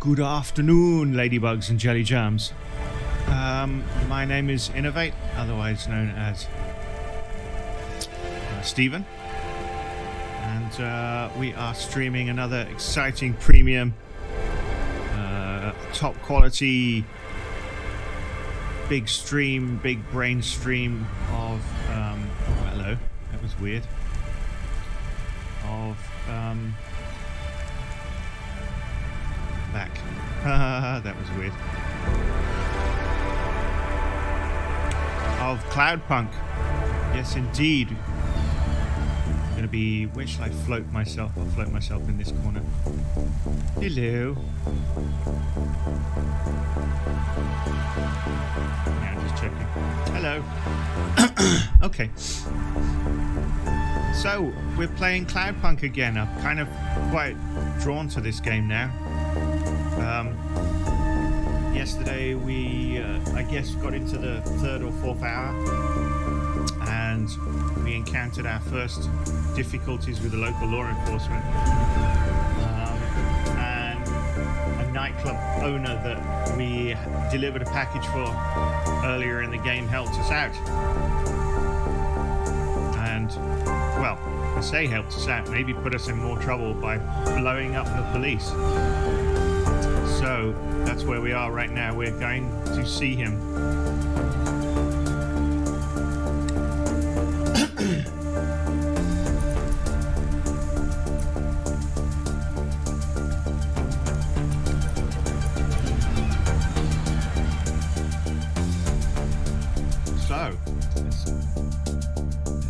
Good afternoon, ladybugs and jelly jams. My name is Innovate, otherwise known as Stephen, and we are streaming another exciting premium, top quality, big brain stream of hello, that was weird, of back. That was weird. Of Cloudpunk. Yes, indeed. I'm gonna be. Where shall I float myself? I'll float myself in this corner. Hello. Yeah, just checking. Hello. Okay. So we're playing Cloudpunk again. I'm kind of quite drawn to this game now. Yesterday we, I guess, got into the third or fourth hour, and we encountered our first difficulties with the local law enforcement, and a nightclub owner that we delivered a package for earlier in the game helped us out. And, well, I say helped us out, maybe put us in more trouble by blowing up the police. So that's where we are right now. We're going to see him.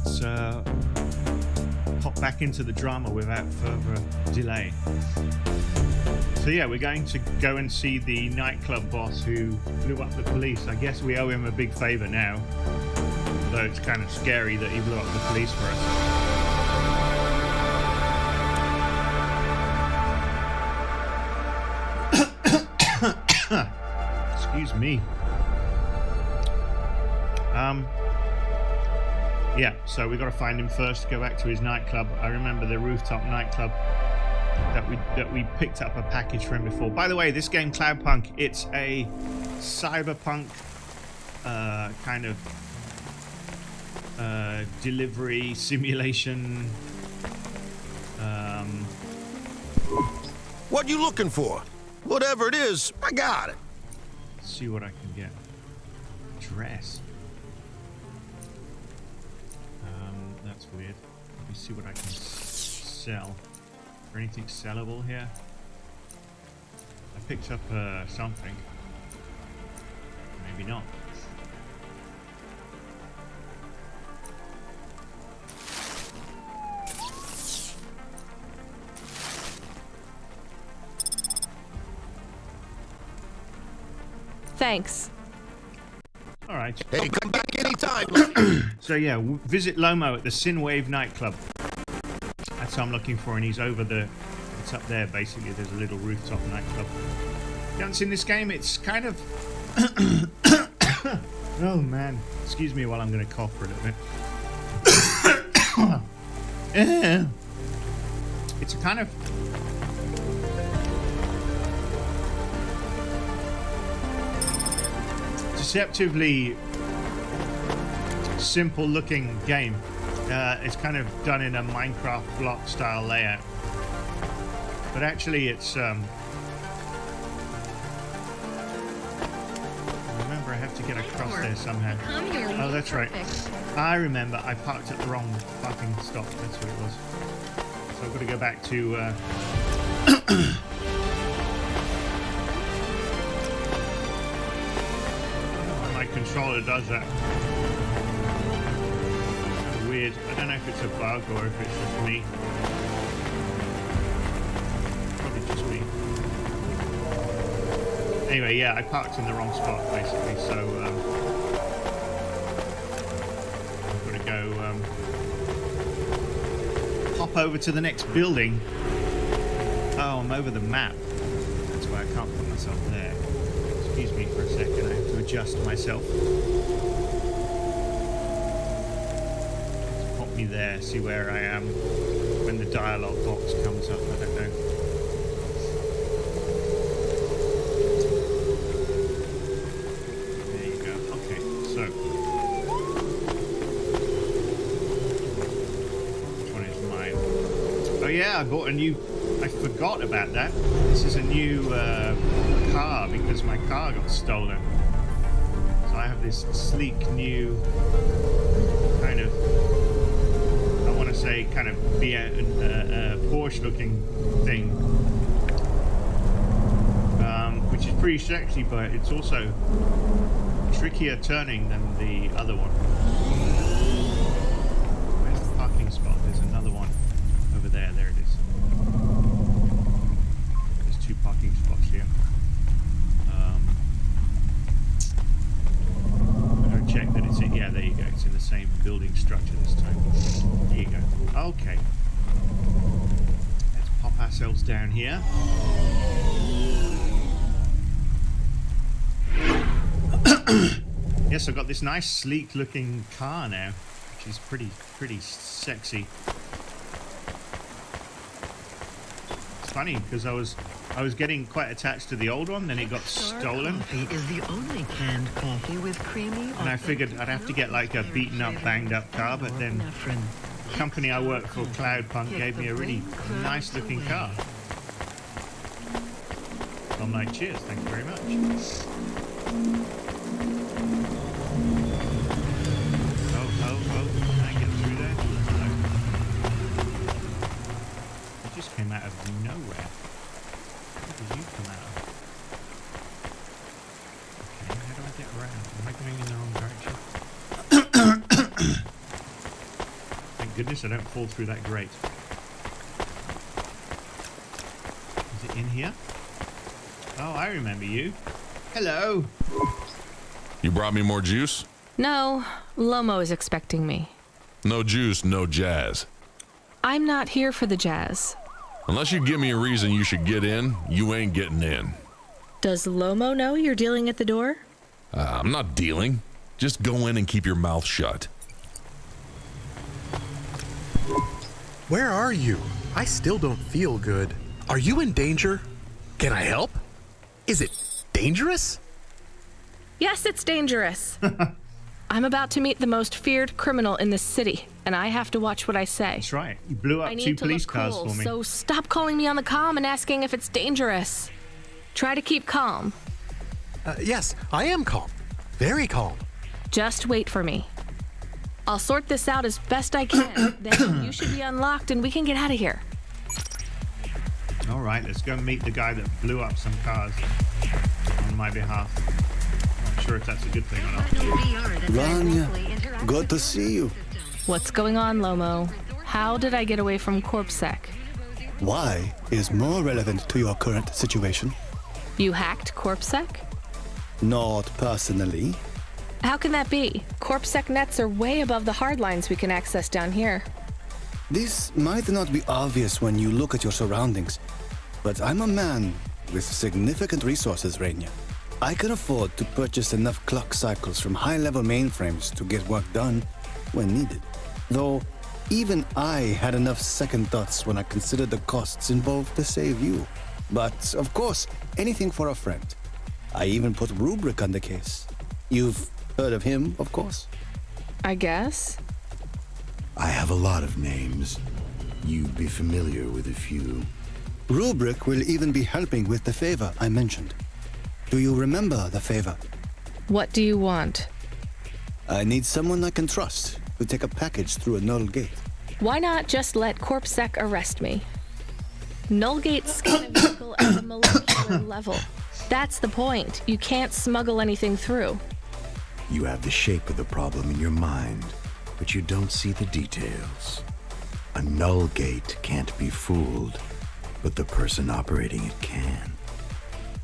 So let's pop back into the drama without further delay. So yeah, we're going to go and see the nightclub boss who blew up the police. I guess we owe him a big favor now, though it's kind of scary that he blew up the police for us. Excuse me. Yeah, so we got to find him first, go back to his nightclub. I remember the rooftop nightclub that we picked up a package for him before. By the way, this game Cloudpunk, it's a cyberpunk kind of delivery simulation. What you looking for? Whatever it is, I got it. Let's see what I can get. Dress. That's weird. Let me see what I can sell. Anything sellable here? I picked up something. Maybe not. Thanks. All right. Hey, come back anytime. So yeah, visit Lomo at the Synwave nightclub. That's what I'm looking for, and he's over the. It's up there, basically. There's a little rooftop nightclub. You haven't seen this game? It's kind of. Oh man, excuse me while I'm going to cough for a little bit. It's a kind of. Deceptively simple looking game. It's kind of done in a Minecraft block style layout, but actually it's remember I have to get across there somehow. Oh, that's right. I remember I parked at the wrong parking stop. That's what it was. So I've got to go back to my controller does that. Weird. I don't know if it's a bug or if it's just me. Probably just me. Anyway, yeah, I parked in the wrong spot basically, so I've got to go hop over to the next building. Oh, I'm over the map. That's why I can't put myself there. Excuse me for a second, I have to adjust myself. Me there, see where I am when the dialogue box comes up. I don't know. Oh yeah, I bought a new... I forgot about that. This is a new car because my car got stolen. So I have this sleek new kind of... I want to say kind of Porsche-looking thing. Which is pretty sexy, but it's also trickier turning than the other one. Where's the parking spot? There's another one over there. There it is. There's 2 parking spots here. I'm going to check that it's in. Yeah, there you go. It's in the same building structure this time. There you go. Okay. Let's pop ourselves down here. Yes, I've got this nice sleek looking car now, which is pretty sexy. It's funny because I was getting quite attached to the old one, then it got stolen. Coffee is the only canned coffee with creamy. And I figured I'd have to get like a beaten up, banged up car, but then the company I work for, Cloudpunk, gave me a really nice looking car. So I'm like, cheers, thank you very much. Oh, can I get through there? No. You just came out of nowhere. Where did you come out of? Okay, how do I get around? Am I going in the wrong direction? Thank goodness I don't fall through that grate. Is it in here? Oh, I remember you. Hello. You brought me more juice? No, Lomo is expecting me. No juice, no jazz. I'm not here for the jazz. Unless you give me a reason you should get in, you ain't getting in. Does Lomo know you're dealing at the door? I'm not dealing. Just go in and keep your mouth shut. Where are you? I still don't feel good. Are you in danger? Can I help? Is it dangerous? Yes, it's dangerous. I'm about to meet the most feared criminal in this city, and I have to watch what I say. That's right. You blew up I 2 need to police look cars cool, for me. so stop calling me on the comm and asking if it's dangerous. Try to keep calm. Yes, I am calm. Very calm. Just wait for me. I'll sort this out as best I can. Then you should be unlocked and we can get out of here. All right, let's go meet the guy that blew up some cars on my behalf. Not sure if that's a good thing or not. Rania, good to see you. What's going on, Lomo? How did I get away from CorpSec? Why is more relevant to your current situation? You hacked CorpSec? Not personally. How can that be? CorpSec nets are way above the hard lines we can access down here. This might not be obvious when you look at your surroundings, but I'm a man with significant resources, Rania. I can afford to purchase enough clock cycles from high-level mainframes to get work done when needed. Though, even I had enough second thoughts when I considered the costs involved to save you. But, of course, anything for a friend. I even put Rubric on the case. You've heard of him, of course? I guess. I have a lot of names. You'd be familiar with a few. Rubric will even be helping with the favor I mentioned. Do you remember the favor? What do you want? I need someone I can trust to take a package through a null gate. Why not just let CorpSec arrest me? Nullgates scan a vehicle at the molecular level. That's the point. You can't smuggle anything through. You have the shape of the problem in your mind, but you don't see the details. A null gate can't be fooled, but the person operating it can.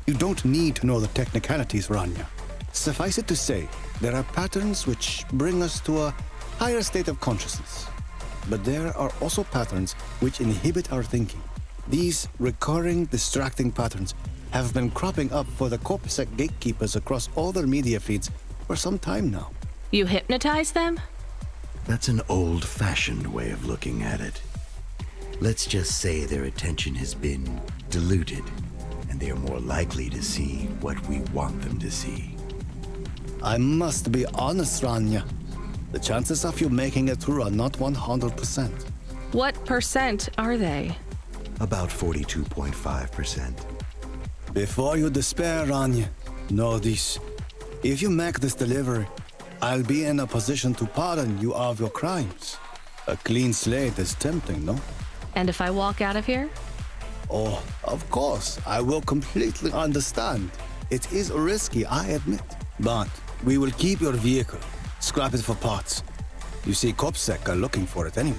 You don't need to know the technicalities, Rania. Suffice it to say, there are patterns which bring us to a higher state of consciousness. But there are also patterns which inhibit our thinking. These recurring, distracting patterns have been cropping up for the CorpSec gatekeepers across all their media feeds for some time now. You hypnotize them? That's an old-fashioned way of looking at it. Let's just say their attention has been diluted, and they are more likely to see what we want them to see. I must be honest, Rania. The chances of you making it through are not 100%. What percent are they? About 42.5%. Before you despair, Rania, know this. If you make this delivery, I'll be in a position to pardon you of your crimes. A clean slate is tempting, no? And if I walk out of here? Oh, of course, I will completely understand. It is risky, I admit. But we will keep your vehicle, scrap it for parts. You see, CorpSec are looking for it anyway.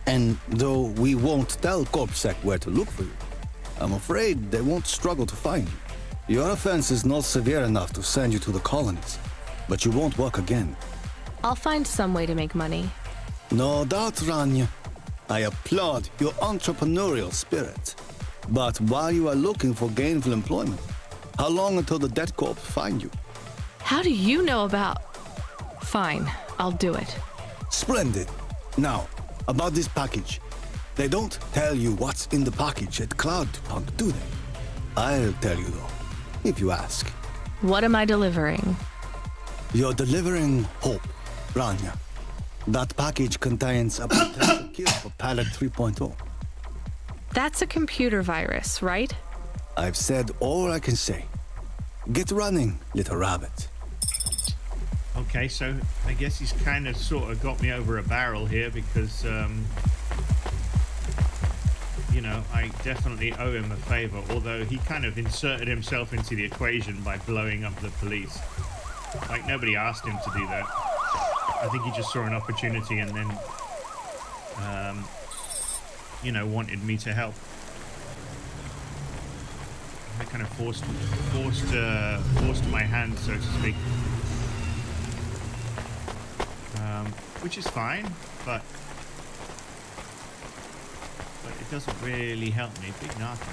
And though we won't tell CorpSec where to look for you, I'm afraid they won't struggle to find you. Your offense is not severe enough to send you to the colonies, but you won't work again. I'll find some way to make money. No doubt, Rania. I applaud your entrepreneurial spirit. But while you are looking for gainful employment, how long until the debt corp find you? How do you know about... Fine, I'll do it. Splendid. Now, about this package. They don't tell you what's in the package at Cloudpunk, do they? I'll tell you though, if you ask. What am I delivering? You're delivering hope, Rania. That package contains a potential kill for Pt3. That's a computer virus, right? I've said all I can say. Get running, little rabbit. Okay, so I guess he's kind of sort of got me over a barrel here because, you know, I definitely owe him a favor, although he kind of inserted himself into the equation by blowing up the police. Like, nobody asked him to do that. I think he just saw an opportunity and then, you know, wanted me to help. I kind of forced my hand, so to speak. Which is fine, but it doesn't really help me. Big narco.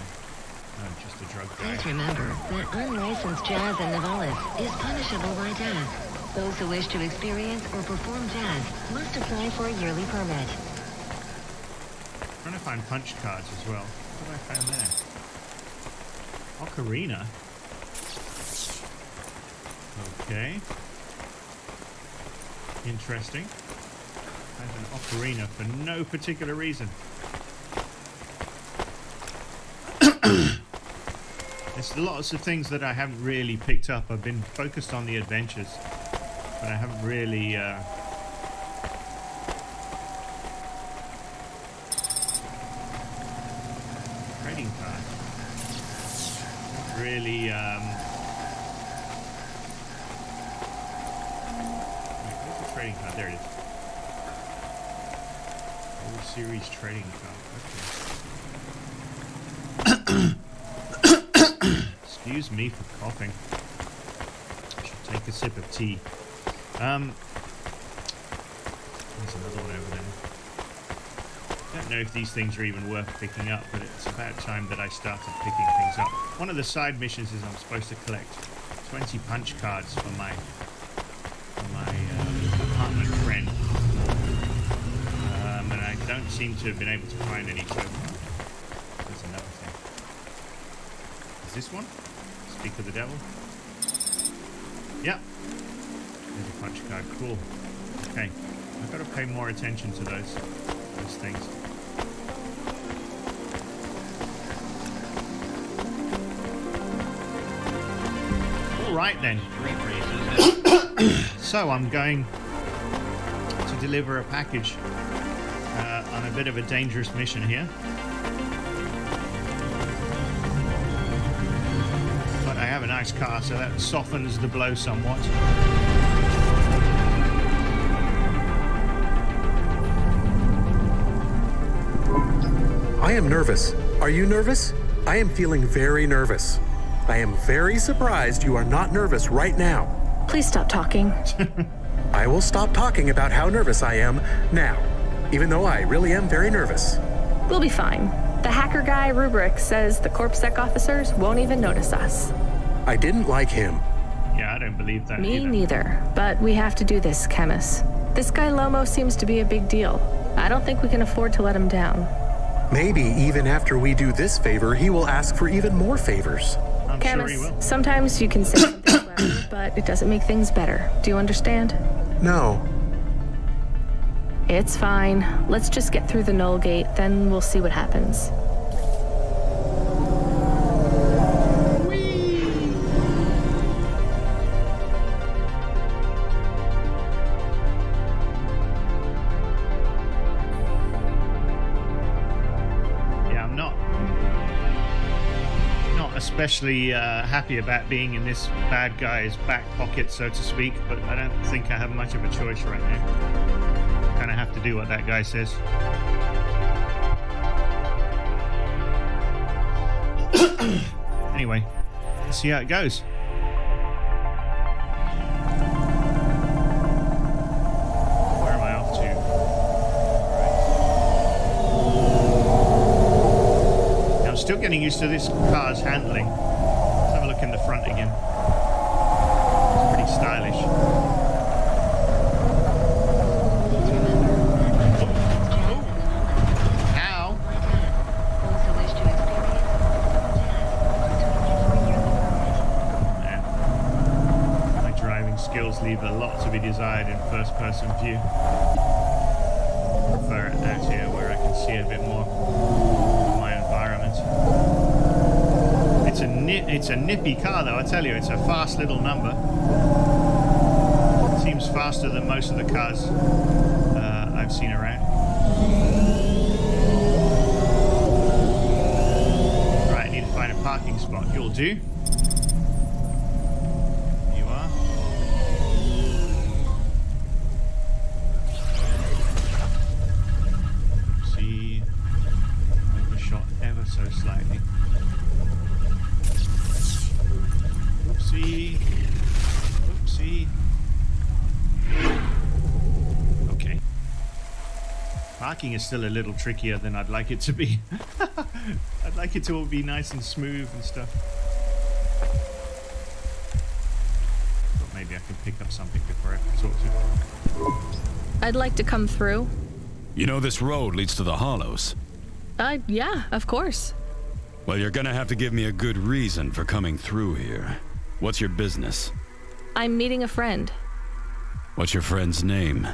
No, just a drug guy. Please remember that unlicensed jazz in Navalis is punishable by death. Those who wish to experience or perform jazz must apply for a yearly permit. I'm trying to find punch cards as well. What have I found there? Ocarina. Okay. Interesting. There's an ocarina for no particular reason. There's lots of things that I haven't really picked up. I've been focused on the adventures, but I haven't really trading card. Really where's the trading card? There it is. Old series trading card. Okay. Excuse me for coughing. I should take a sip of tea. There's another one over there. I don't know if these things are even worth picking up, but it's about time that I started picking things up. One of the side missions is I'm supposed to collect 20 punch cards for my apartment friend. And I don't seem to have been able to find any so far. There's another thing. Is this one? Speak of the devil? Yep. There's a punch card. Cool. Okay. I've got to pay more attention to those things. Alright then. So I'm going to deliver a package on a bit of a dangerous mission here. But I have a nice car, so that softens the blow somewhat. I am nervous. Are you nervous? I am feeling very nervous. I am very surprised you are not nervous right now. Please stop talking. I will stop talking about how nervous I am now, even though I really am very nervous. We'll be fine. The hacker guy, Rubric, says the CorpSec officers won't even notice us. I didn't like him. Yeah, I don't believe that Me either. neither. But we have to do this, Chemis. This guy Lomo seems to be a big deal. I don't think we can afford to let him down. Maybe even after we do this favor, he will ask for even more favors. I'm sure he Chemis, will. sometimes you can say something clever, but it doesn't make things better. Do you understand? No. It's fine. Let's just get through the Knoll Gate, then we'll see what happens. Especially happy about being in this bad guy's back pocket, so to speak, but I don't think I have much of a choice right now. Kind of have to do what that guy says. Anyway, let's see how it goes. Where am I off to? I'm still getting used to this car's handling. Let's have a look in the front again. It's pretty stylish. How? Man, my driving skills leave a lot to be desired in first-person view. I prefer it out here where I can see a bit more. It's a nippy car, though. I tell you, it's a fast little number. It seems faster than most of the cars I've seen around. Right, I need to find a parking spot. You'll do. You are. See, overshot ever so slightly. Oopsie. Okay. Parking is still a little trickier than I'd like it to be. I'd like it to all be nice and smooth and stuff. But maybe I can pick up something before I talk to. I'd like to come through. You know this road leads to the Hollows. Yeah, of course. Well, you're gonna have to give me a good reason for coming through here. What's your business? I'm meeting a friend. What's your friend's name?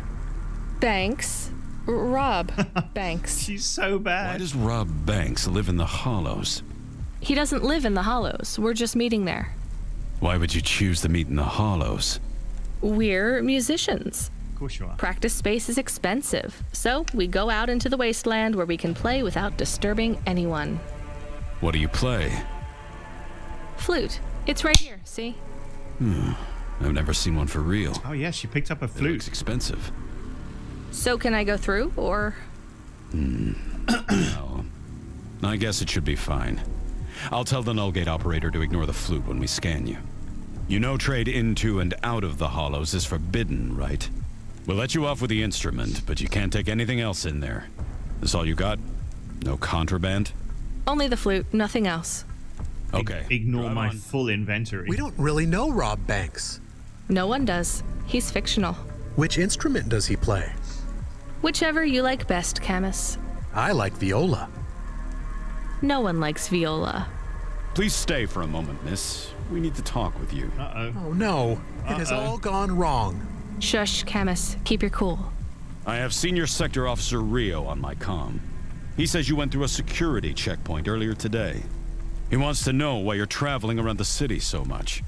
Banks. Rob Banks. She's so bad. Why does Rob Banks live in the Hollows? He doesn't live in the Hollows. We're just meeting there. Why would you choose to meet in the Hollows? We're musicians. Of course you are. Practice space is expensive, so we go out into the wasteland where we can play without disturbing anyone. What do you play? Flute. It's right here, see? I've never seen one for real. Oh yeah, she picked up a It flute. looks expensive. So can I go through, or? No. I guess it should be fine. I'll tell the Null Gate operator to ignore the flute when we scan you. You know trade into and out of the Hollows is forbidden, right? We'll let you off with the instrument, but you can't take anything else in there. This all you got? No contraband? Only the flute, nothing else. Okay. Ignore Drive my on. full inventory. We don't really know Rob Banks. No one does. He's fictional. Which instrument does he play? Whichever you like best, Camus. I like viola. No one likes viola. Please stay for a moment, miss. We need to talk with you. Uh-oh. Oh no, it has all gone wrong. Shush, Camus. Keep your cool. I have Senior Sector Officer Rio on my comm. He says you went through a security checkpoint earlier today. He wants to know why you're traveling around the city so much.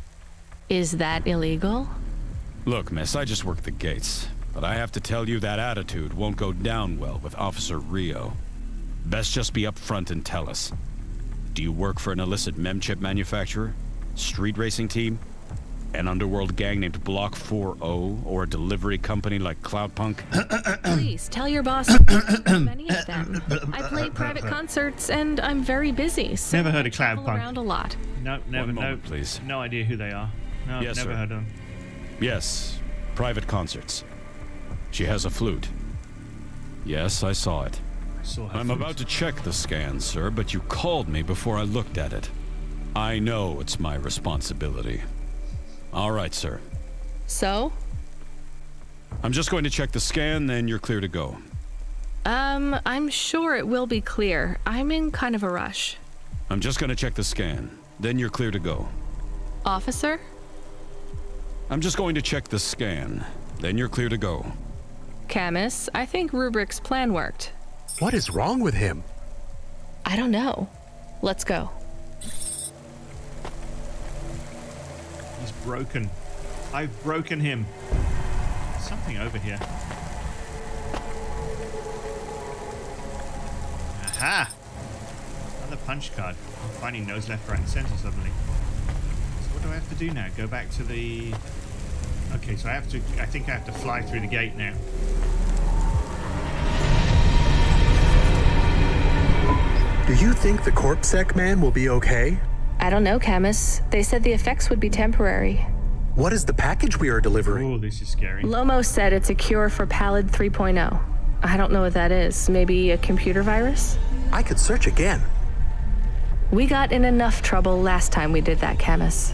Is that illegal? Look, miss, I just work the gates. But I have to tell you that attitude won't go down well with Officer Rio. Best just be upfront and tell us. Do you work for an illicit memchip manufacturer? Street racing team? An underworld gang named Block 4O? Or a delivery company like Cloudpunk? Please, tell your boss I don't many of them. I play private concerts, and I'm very busy, so Never heard of I travel Cloudpunk. around a lot. No, never. One No, moment, please. No idea who they are. No, Yes, never sir. heard of them. Yes, private concerts. She has a flute. Yes, I saw it. I saw her. I'm about to check the scan, sir, but you called me before I looked at it. I know it's my responsibility. All right, sir. So? I'm just going to check the scan, then you're clear to go. I'm sure it will be clear. I'm in kind of a rush. I'm just going to check the scan, then you're clear to go. Officer? I'm just going to check the scan, then you're clear to go. Camus, I think Rubrick's plan worked. What is wrong with him? I don't know. Let's go. He's broken. I've broken him. There's something over here. Aha! Another punch card. I'm finding nose left, right, and center suddenly. So what do I have to do now? Go back to the... Okay, so I think I have to fly through the gate now. Do you think the CorpSec man will be okay? I don't know, Camus. They said the effects would be temporary. What is the package we are delivering? Oh, this is scary. Lomo said it's a cure for Pallid 3.0. I don't know what that is. Maybe a computer virus? I could search again. We got in enough trouble last time we did that, Camus.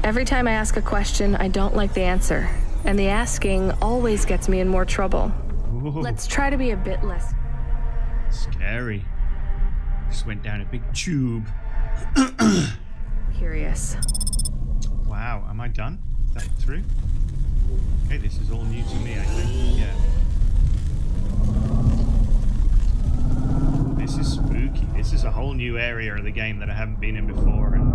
Every time I ask a question, I don't like the answer. And the asking always gets me in more trouble. Ooh, Let's try to be a bit less... scary. Just went down a big tube. curious. Wow, am I done? Is that through? Okay, this is all new to me, I think. Yeah. This is spooky. This is a whole new area of the game that I haven't been in before, and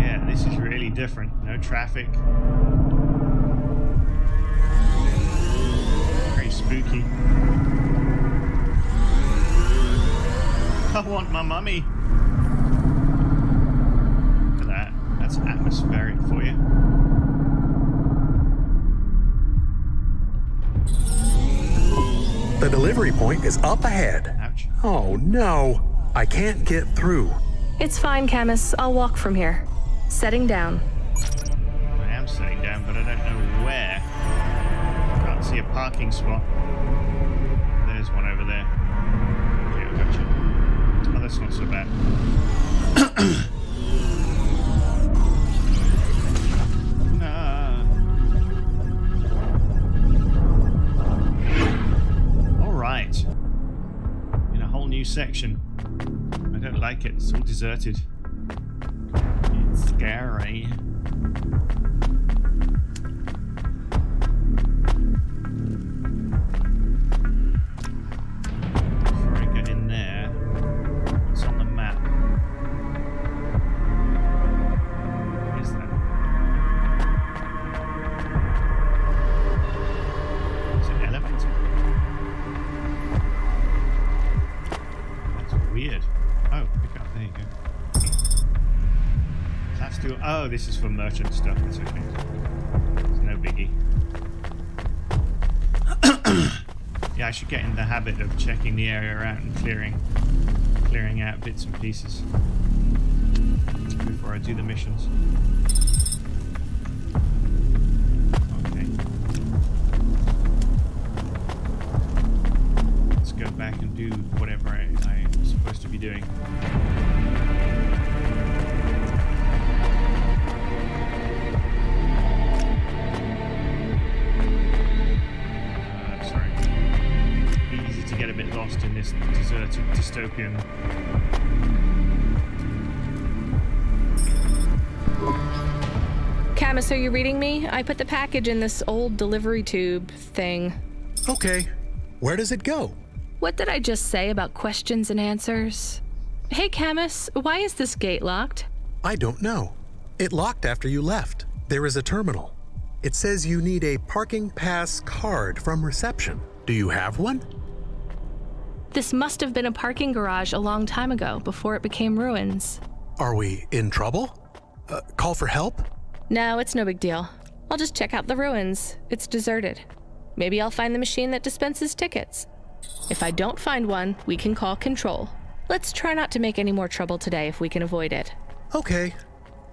yeah, this is really different. No traffic. Very spooky. I want my mummy. Look at that. That's atmospheric for you. The delivery point is up ahead. Ouch. Oh no, I can't get through. It's fine, Camus. I'll walk from here. Setting down. I am sitting down, but I don't know where. Can't see a parking spot. There's one over there. Okay, I got you. Oh, that's not so bad. Nah. All right. In a whole new section. I don't like it. It's all deserted. It's scary. Before I get in there, what's on the map? What is that? Is it elevator? That's weird. Oh, pick up. There you go. That's still. Oh, this is for merchant stuff. It's okay. It's no biggie. Yeah, I should get in the habit of checking the area out and clearing out bits and pieces before I do the missions. Okay. Let's go back and do whatever I'm supposed to be doing. Sorry. Easy to get a bit lost in this deserted dystopian. Camus, are you reading me? I put the package in this old delivery tube thing. Okay, where does it go? What did I just say about questions and answers? Hey, Camus, why is this gate locked? I don't know. It locked after you left. There is a terminal. It says you need a parking pass card from reception. Do you have one? This must have been a parking garage a long time ago, before it became ruins. Are we in trouble? Call for help? No, it's no big deal. I'll just check out the ruins. It's deserted. Maybe I'll find the machine that dispenses tickets. If I don't find one, we can call Control. Let's try not to make any more trouble today if we can avoid it. Okay.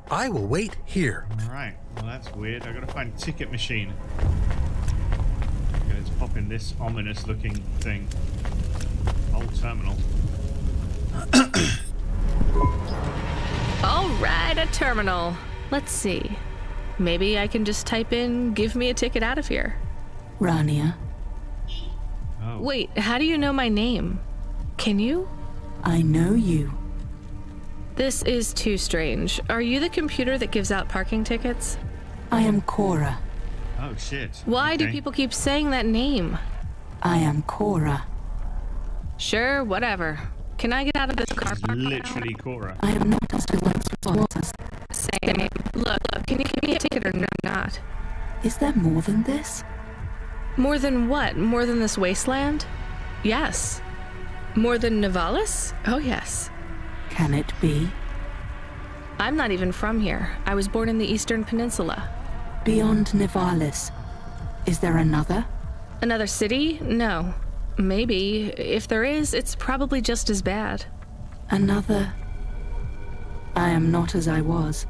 I will wait here. Alright, well that's weird. I gotta find a ticket machine. Okay, let's pop in this ominous looking thing. Old terminal. Alright, a terminal. Let's see. Maybe I can just type in, give me a ticket out of here. Rania, Oh. Wait, how do you know my name? Can you? I know you. This is too strange. Are you the computer that gives out parking tickets? I am Cora. Oh, shit. Why do Okay. people keep saying that name? I am Cora. Sure, whatever. Can I get out of this car It's park? literally Cora. I am not as I once was. Same. Look, can you give me a ticket or not? Is there more than this? More than what? More than this wasteland? Yes. More than Nivalis? Oh, yes. Can it be? I'm not even from here. I was born in the Eastern Peninsula. Beyond Nivalis, is there another? Another city? No. Maybe. If there is, it's probably just as bad. Another? I am not as I was.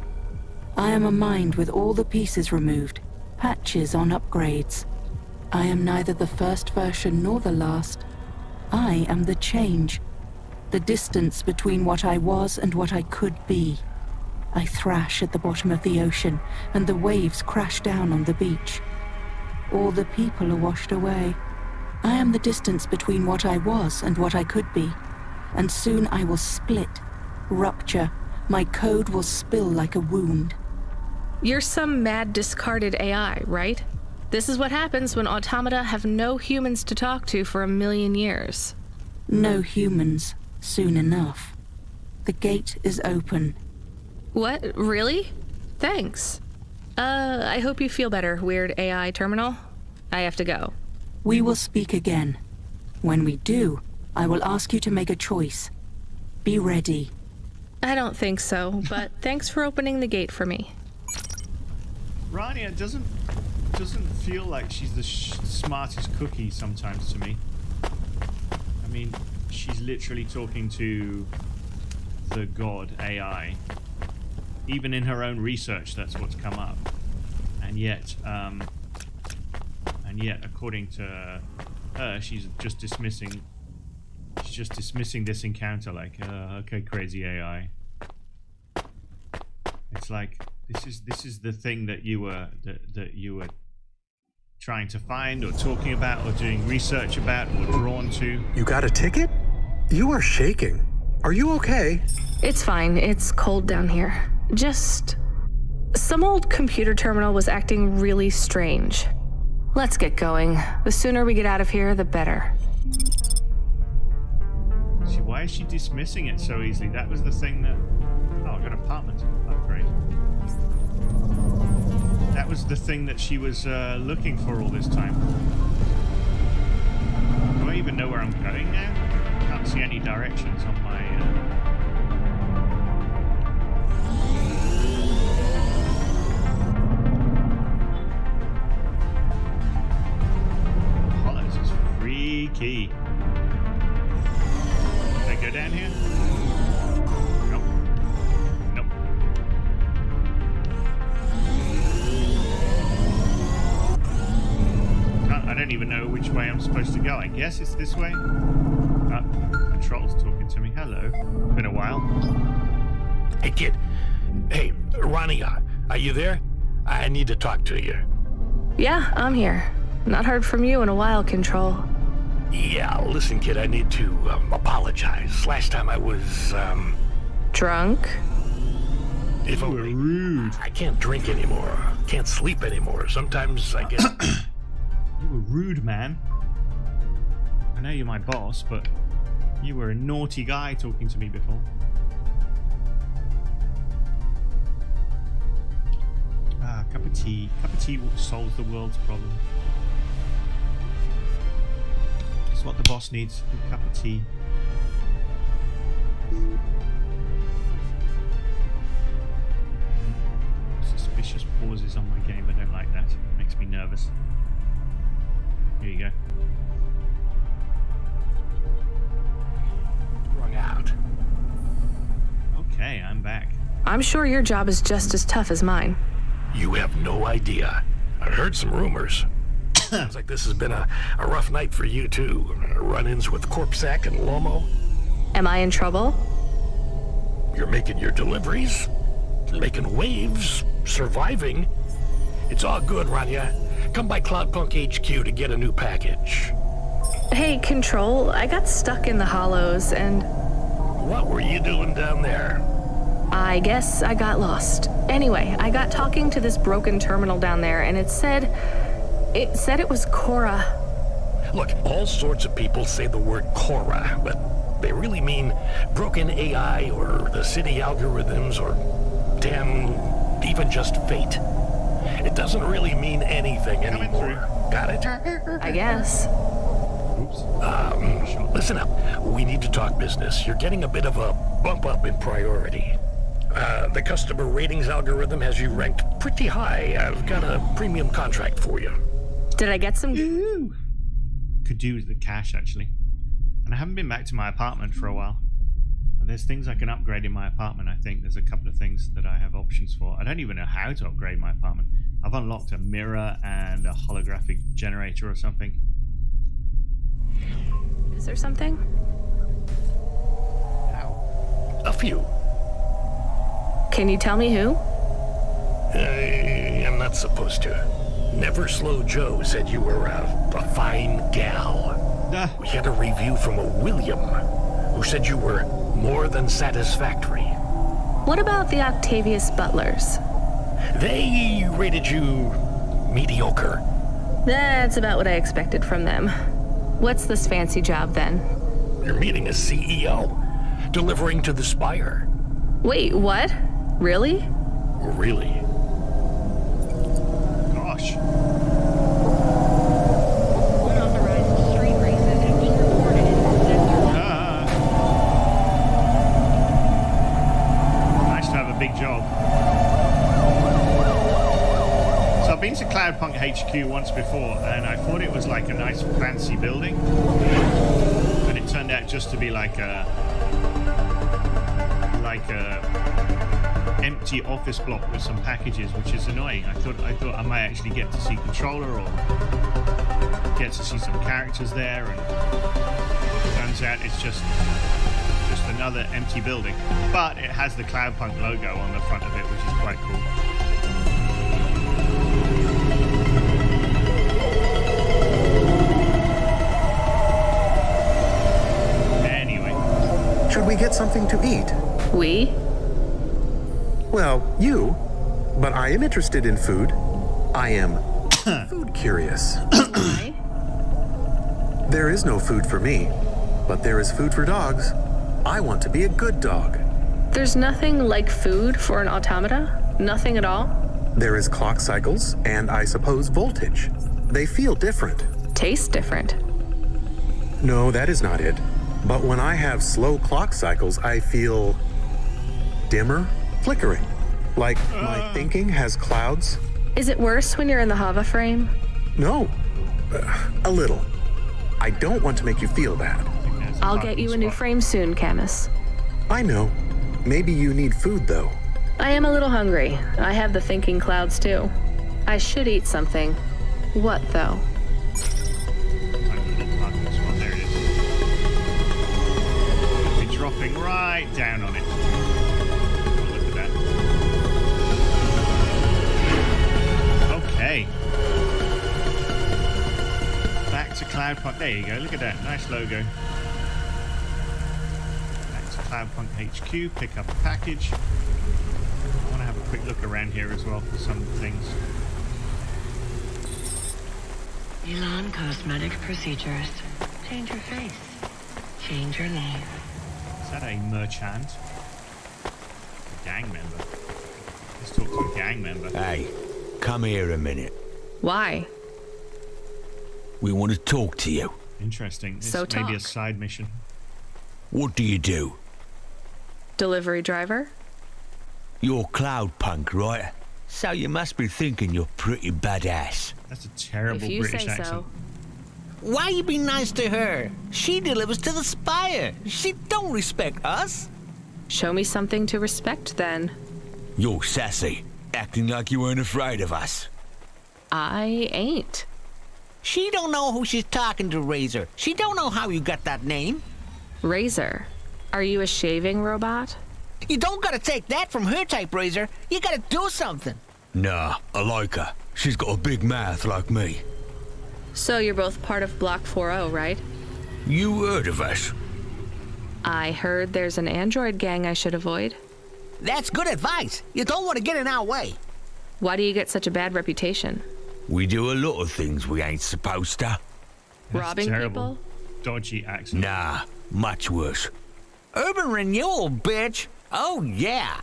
I am a mind with all the pieces removed, patches on upgrades. I am neither the first version nor the last. I am the change, the distance between what I was and what I could be. I thrash at the bottom of the ocean, and the waves crash down on the beach. All the people are washed away. I am the distance between what I was and what I could be, and soon I will split, rupture. My code will spill like a wound. You're some mad discarded AI, right? This is what happens when automata have no humans to talk to for 1,000,000 years. No humans, soon enough. The gate is open. What? Really? Thanks. I hope you feel better, weird AI terminal. I have to go. We will speak again. When we do, I will ask you to make a choice. Be ready. I don't think so, but thanks for opening the gate for me. Rania doesn't feel like she's the smartest cookie sometimes to me. I mean, she's literally talking to the god AI. Even in her own research, that's what's come up. And yet, according to her, she's just dismissing this encounter like, okay, crazy AI. It's like this is the thing that you were trying to find or talking about or doing research about or drawn to. You got a ticket? You are shaking. Are you okay? It's fine. It's cold down here. Just some old computer terminal was acting really strange. Let's get going. The sooner we get out of here, the better. See, why is she dismissing it so easily? That was the thing that... Oh, I got an apartment upgrade. That was the thing that she was looking for all this time. Do I even know where I'm going now? I can't see any directions on my... Oh, this is freaky. Can I go down here? Nope. Nope. I don't even know which way I'm supposed to go. I guess it's this way. Control's talking to me. Hello. Been a while. Hey, kid. Hey, Rania, are you there? I need to talk to you. Yeah, I'm here. Not heard from you in a while, Control. Yeah, listen, kid, I need to apologize. Last time I was, Drunk? If You were rude. I can't drink anymore. Can't sleep anymore. Sometimes I get... You were rude, man. I know you're my boss, but you were a naughty guy talking to me before. Cup of tea. Cup of tea solves the world's problem. That's what the boss needs. A cup of tea. Suspicious pauses on my game. I don't like that. It makes me nervous. Here you go. Wrong out. Okay, I'm back. I'm sure your job is just as tough as mine. You have no idea. I heard some rumors. Sounds like this has been a rough night for you, too. Run-ins with Corpsac and Lomo. Am I in trouble? You're making your deliveries, making waves, surviving. It's all good, Rania. Come by Cloudpunk HQ to get a new package. Hey, Control, I got stuck in the hollows and... What were you doing down there? I guess I got lost. Anyway, I got talking to this broken terminal down there, and it said it was Cora. Look, all sorts of people say the word Cora, but they really mean broken AI or the city algorithms or, damn, even just fate. It doesn't really mean anything anymore. Got it? I guess. Oops. Listen up. We need to talk business. You're getting a bit of a bump up in priority. The customer ratings algorithm has you ranked pretty high. I've got a premium contract for you. Did I get some? Could do with the cash, actually. And I haven't been back to my apartment for a while. There's things I can upgrade in my apartment, I think. There's a couple of things that I have options for. I don't even know how to upgrade my apartment. I've unlocked a mirror and a holographic generator or something. Is there something? Ow. A few. Can you tell me who? I'm not supposed to. Never Slow Joe said you were a fine gal. We had a review from a William, who said you were more than satisfactory. What about the Octavius Butlers? They rated you mediocre. That's about what I expected from them. What's this fancy job then? You're meeting a CEO, delivering to the Spire. Wait, what? Really? Really? Gosh. Unauthorized street races have been reported in the sector. Nice to have a big job. So I've been to Cloudpunk HQ once before, and I thought it was like a nice fancy building, but it turned out just to be like a empty office block with some packages, which is annoying. I thought I might actually get to see controller or get to see some characters there, and it turns out it's just another empty building. But it has the Cloudpunk logo on the front of it, which is quite cool. Anyway. Should we get something to eat? We? Well, you. But I am interested in food. I am food curious. Why? There is no food for me, but there is food for dogs. I want to be a good dog. There's nothing like food for an automata? Nothing at all? There is clock cycles, and I suppose voltage. They feel different. Taste different. No, that is not it. But when I have slow clock cycles, I feel dimmer, flickering. Like my thinking has clouds. Is it worse when you're in the Hava frame? No, a little. I don't want to make you feel bad. I'll get you a new frame soon, Camus. I know. Maybe you need food, though. I am a little hungry. I have the thinking clouds, too. I should eat something. What, though? There it is. It'll be dropping right down on it. Oh, look at that. Okay. Back to Cloudpunk. There you go. Look at that. Nice logo. Back to Cloudpunk HQ. Pick up a package. I want to have a quick look around here as well for some things. Elon Cosmetic Procedures. Change your face. Change your name. Is that a merchant? A gang member? Let's talk to a gang member. Hey, come here a minute. Why? We want to talk to you. Interesting. This So may be a talk. side mission. What do you do? Delivery driver? You're Cloudpunk, right? So you must be thinking you're pretty badass. That's a terrible If you British say accent. so. Why you be nice to her? She delivers to the Spire. She don't respect us. Show me something to respect, then. You're sassy, acting like you weren't afraid of us. I ain't. She don't know who she's talking to, Razor. She don't know how you got that name. Razor, are you a shaving robot? You don't gotta take that from her type, Razor. You gotta do something. Nah, I like her. She's got a big mouth like me. So you're both part of Block 4-0, right? You heard of us? I heard there's an android gang I should avoid. That's good advice. You don't want to get in our way. Why do you get such a bad reputation? We do a lot of things we ain't supposed to. Robbing terrible. people? Dodgy accent. Nah, much worse. Urban renewal, bitch. Oh, yeah.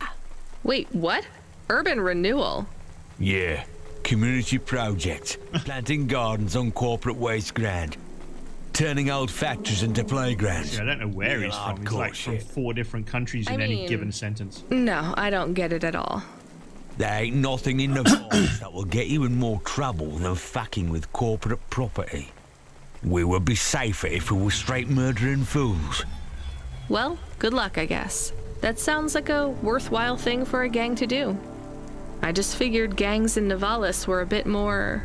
Wait, what? Urban renewal? Yeah, community projects. Planting gardens on corporate waste ground. Turning old factories into playgrounds. See, I don't know where he's from. He's like from 4 different countries in any given sentence. No, I don't get it at all. There ain't nothing in the forest that will get you in more trouble than fucking with corporate property. We would be safer if we were straight murdering fools. Well, good luck, I guess. That sounds like a worthwhile thing for a gang to do. I just figured gangs in Nivalis were a bit more...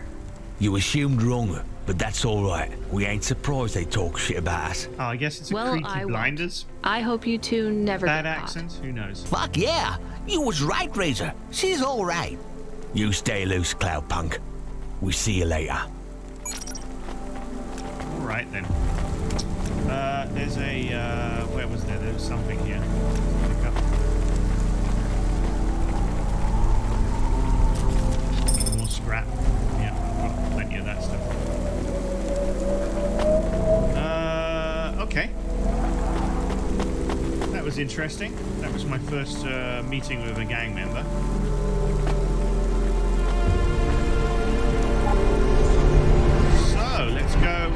You assumed wrong, but that's all right. We ain't surprised they talk shit about us. Oh, I guess it's a Well, Creaky I won't. Blinders. I hope you two never Bad get caught. accent? Who knows? Fuck yeah. You was right, Razor. She's all right. You stay loose, Cloudpunk. We see you later. Alright then. There's a, where was there? There was something here. Pick up. More scrap. Yeah, I've got plenty of that stuff. Okay. That was interesting. That was my first meeting with a gang member. So, let's go,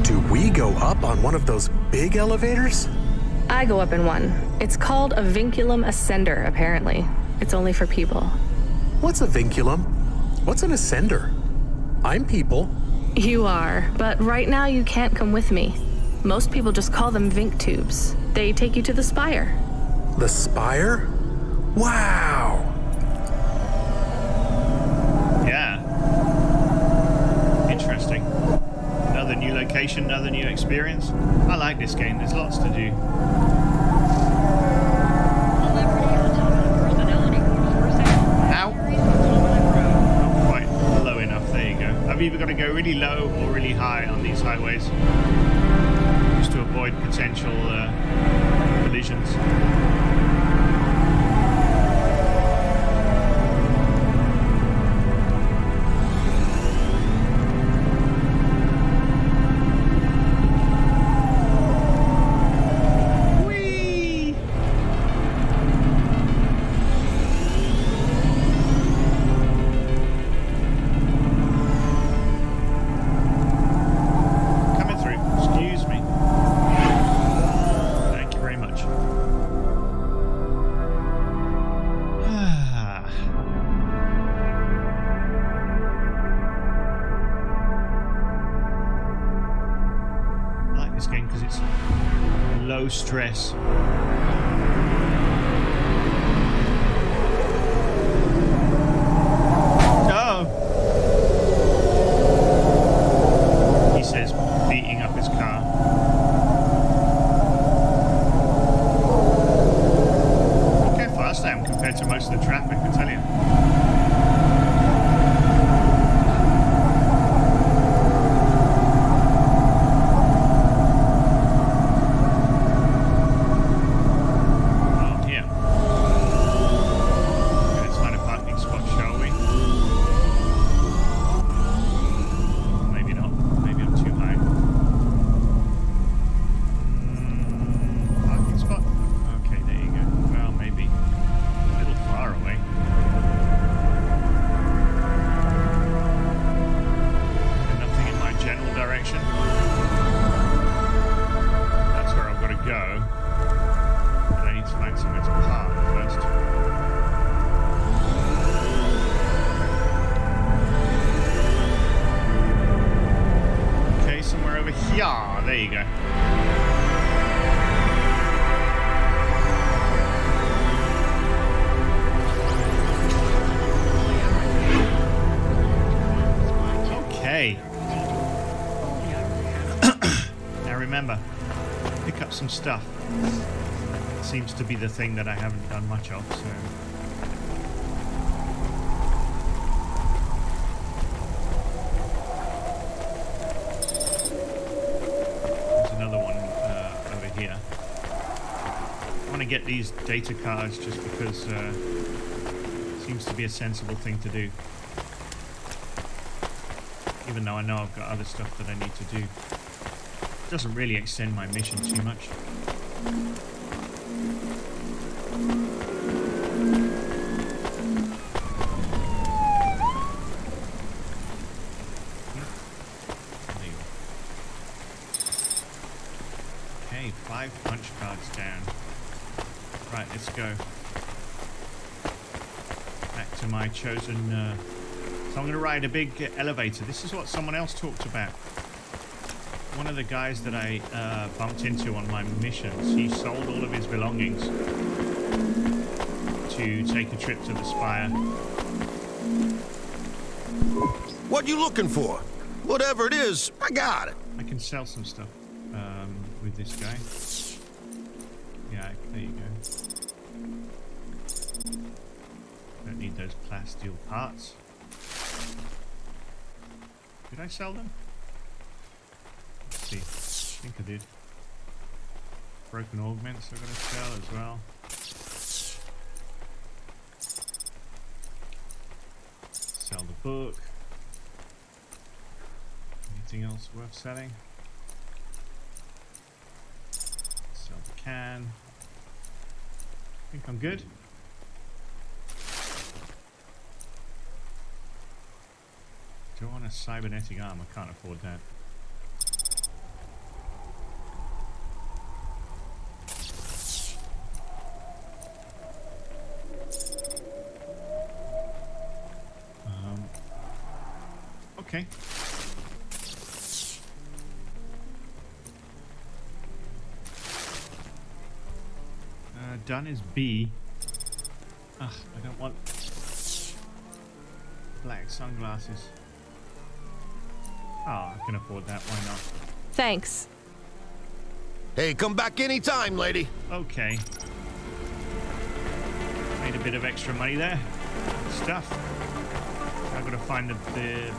Do we go up on one of those big elevators? I go up in one. It's called a vinculum ascender, apparently. It's only for people. What's a vinculum? What's an ascender? I'm people. You are, but right now you can't come with me. Most people just call them Vink tubes. They take you to the spire. The spire? Wow! yeah. Interesting. Another new location, another new experience. I like this game. There's lots to do. Ow. Not quite low enough. There you go. I've either got to go really low or really high on these highways, just to avoid potential collisions. Coming through. Excuse me. Thank you very much. I like this game because it's low stress. He says, beating up his car. Look how fast I am compared to most of the traffic, I tell you. Oh, here. Let's find a parking spot, shall we? Maybe not. Maybe I'm too high. Parking spot? Okay, there you go. Well, maybe a little far away. And nothing in my general direction. That's where I've got to go. But I need to find somewhere to park first. Okay, somewhere over here. There you go. Okay. Now remember, pick up some stuff. Seems to be the thing that I haven't done much of, so. get these data cards just because it seems to be a sensible thing to do. Even though I know I've got other stuff that I need to do. It doesn't really extend my mission too much. Okay, 5 punch cards down. Right, let's go. Back to my chosen... So I'm going to ride a big elevator. This is what someone else talked about. One of the guys that I bumped into on my missions, he sold all of his belongings to take a trip to the Spire. What you looking for? Whatever it is, I got it. I can sell some stuff with this guy. Yeah, there you go. Don't need those plasteel parts. Did I sell them? Let's see. I think I did. Broken augments I've got to sell as well. Sell the book. Anything else worth selling? Sell the can. I think I'm good. Do I want a cybernetic arm? I can't afford that. Okay. Done is B. Ugh, I don't want black sunglasses. Oh, I can afford that. Why not? Thanks. Hey, come back anytime, lady. Okay. Made a bit of extra money there. Good stuff. I've got to find the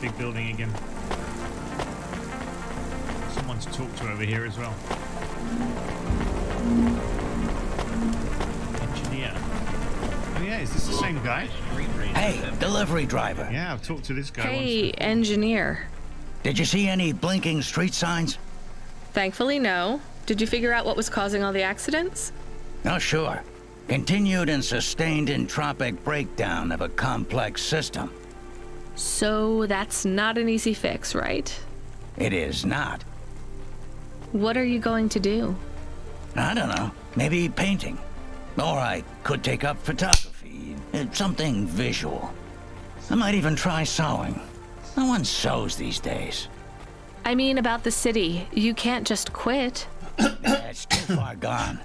big building again. Someone to talk to over here as well. Engineer. Oh yeah, is this the same guy? Hey, delivery driver. Yeah, I've talked to this guy Hey, once. engineer. Did you see any blinking street signs? Thankfully, no. Did you figure out what was causing all the accidents? Oh, sure. Continued and sustained entropic breakdown of a complex system. So that's not an easy fix, right? It is not. What are you going to do? I don't know. Maybe painting. Or I could take up photography. Something visual. I might even try sewing. No one sews these days. I mean about the city. You can't just quit. That's too far gone.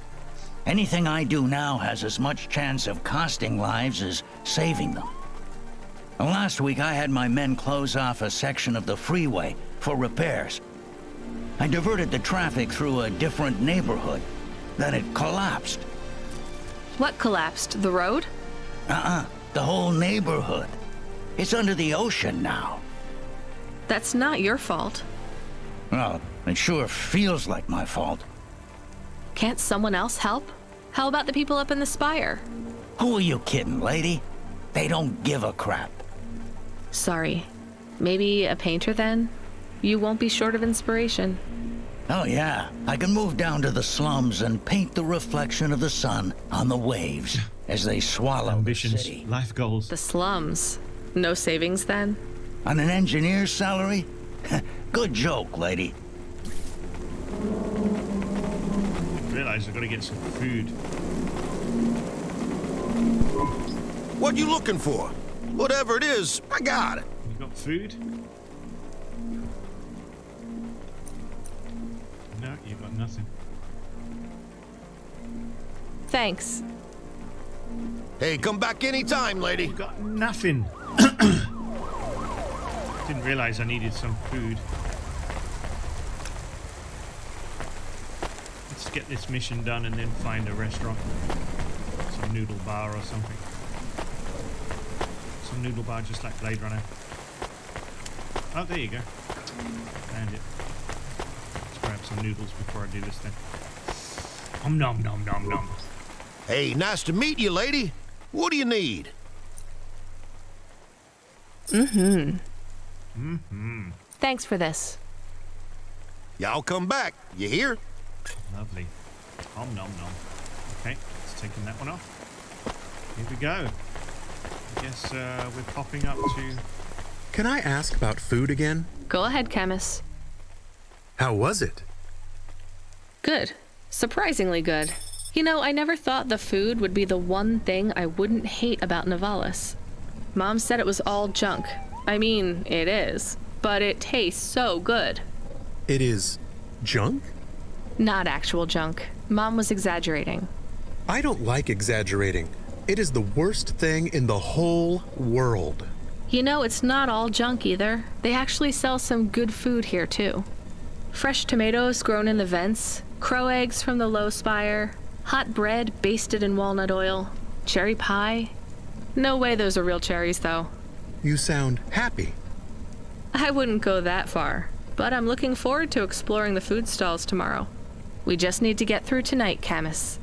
Anything I do now has as much chance of costing lives as saving them. Last week I had my men close off a section of the freeway for repairs. I diverted the traffic through a different neighborhood. Then it collapsed. What collapsed? The road? The whole neighborhood. It's under the ocean now. That's not your fault. Well, it sure feels like my fault. Can't someone else help? How about the people up in the spire? Who are you kidding, lady? They don't give a crap. Sorry. Maybe a painter then? You won't be short of inspiration. Oh yeah, I can move down to the slums and paint the reflection of the sun on the waves as they swallow Ambitions, the city. life goals. The slums. No savings then? On an engineer's salary? Good joke, lady. I realize I've got to get some food. What you looking for? Whatever it is, I got it. You got food? No, you got nothing. Thanks. Hey, come back anytime, lady. You got nothing. Didn't realize I needed some food. Let's get this mission done and then find a restaurant. Some noodle bar or something. Some noodle bar just like Blade Runner. Oh, there you go. Found it. Let's grab some noodles before I do this thing. Nom nom nom nom nom. Hey, nice to meet you, lady. What do you need? Thanks for this. Y'all come back. You hear? Lovely. Nom nom nom. Okay, let's taking that one off. Here we go. I guess we're popping up to... Can I ask about food again? Go ahead, Chemist. How was it? Good. Surprisingly good. You know, I never thought the food would be the one thing I wouldn't hate about Nivalis. Mom said it was all junk. I mean, it is. But it tastes so good. It is junk? Not actual junk. Mom was exaggerating. I don't like exaggerating. It is the worst thing in the whole world. You know, it's not all junk either. They actually sell some good food here, too. Fresh tomatoes grown in the vents, crow eggs from the low spire, hot bread basted in walnut oil, cherry pie. No way those are real cherries, though. You sound happy. I wouldn't go that far, but I'm looking forward to exploring the food stalls tomorrow. We just need to get through tonight, Camus.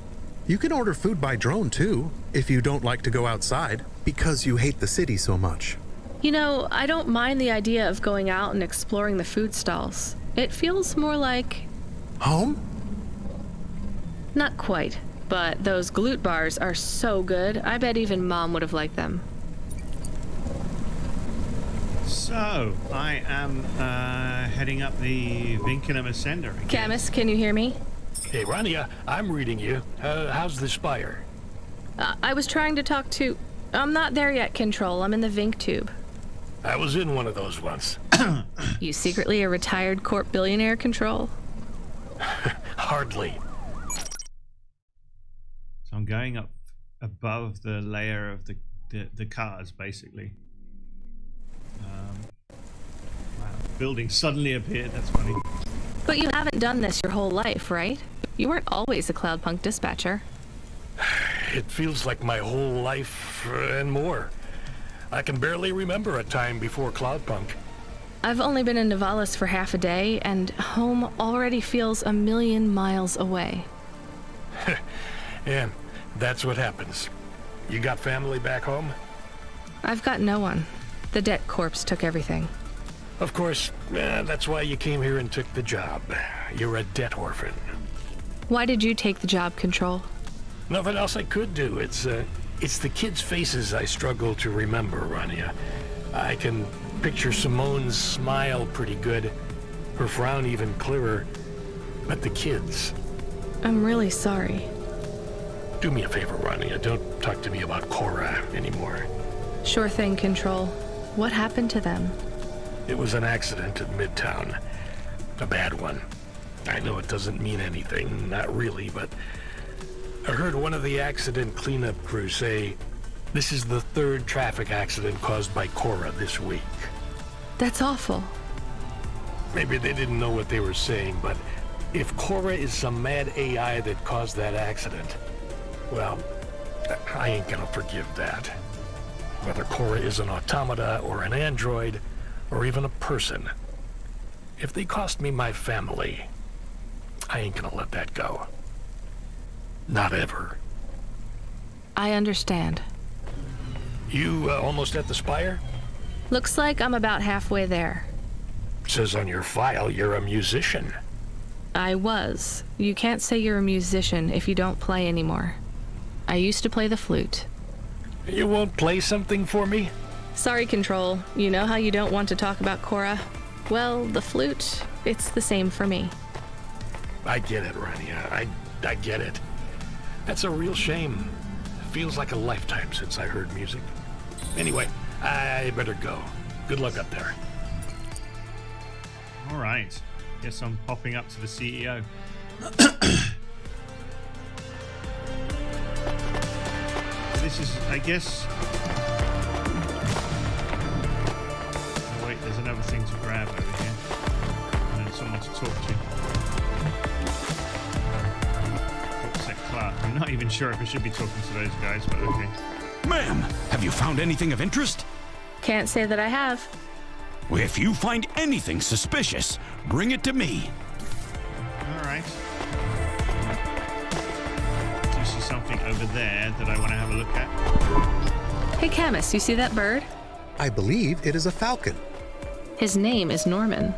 You can order food by drone, too, if you don't like to go outside, because you hate the city so much. You know, I don't mind the idea of going out and exploring the food stalls. It feels more like... home? Not quite, but those glute bars are so good, I bet even Mom would have liked them. So, I am heading up the Vinkenham Ascender again. Camus, can you hear me? Hey, Rania, I'm reading you. How's the spire? I was trying to talk to... I'm not there yet, Control. I'm in the Vink tube. I was in one of those once. You secretly a retired corp billionaire, Control? Hardly. So I'm going up above the layer of the cars, basically. Wow, building suddenly appeared. That's funny. But you haven't done this your whole life, right? You weren't always a Cloudpunk dispatcher. It feels like my whole life and more. I can barely remember a time before Cloudpunk. I've only been in Nivalis for half a day, and home already feels 1,000,000 miles away. And that's what happens. You got family back home? I've got no one. The debt corps took everything. Of course, that's why you came here and took the job. You're a debt orphan. Why did you take the job, Control? Nothing else I could do. It's the kids' faces I struggle to remember, Rania. I can picture Simone's smile pretty good, her frown even clearer, but the kids... I'm really sorry. Do me a favor, Rania. Don't talk to me about Cora anymore. Sure thing, Control. What happened to them? It was an accident in Midtown. A bad one. I know it doesn't mean anything, not really, but I heard one of the accident cleanup crew say this is the 3rd traffic accident caused by Cora this week. That's awful. Maybe they didn't know what they were saying, but if Cora is some mad AI that caused that accident, well, I ain't gonna forgive that. Whether Cora is an automata or an android or even a person, if they cost me my family, I ain't gonna let that go. Not ever. I understand. You almost at the spire? Looks like I'm about halfway there. Says on your file you're a musician. I was. You can't say you're a musician if you don't play anymore. I used to play the flute. You won't play something for me? Sorry, Control. You know how you don't want to talk about Cora? Well, the flute, it's the same for me. I get it, Rania. I get it. That's a real shame. Feels like a lifetime since I heard music. Anyway, I better go. Good luck up there. All right. Guess I'm popping up to the CEO. This is, I guess... Oh, wait, there's another thing to grab over here. And then someone to talk to. Clark. I'm not even sure if I should be talking to those guys, but okay. Ma'am, have you found anything of interest? Can't say that I have. Well, if you find anything suspicious, bring it to me. All right. Juicy something over there that I want to have a look at. Hey, Camus, you see that bird? I believe it is a falcon. His name is Norman.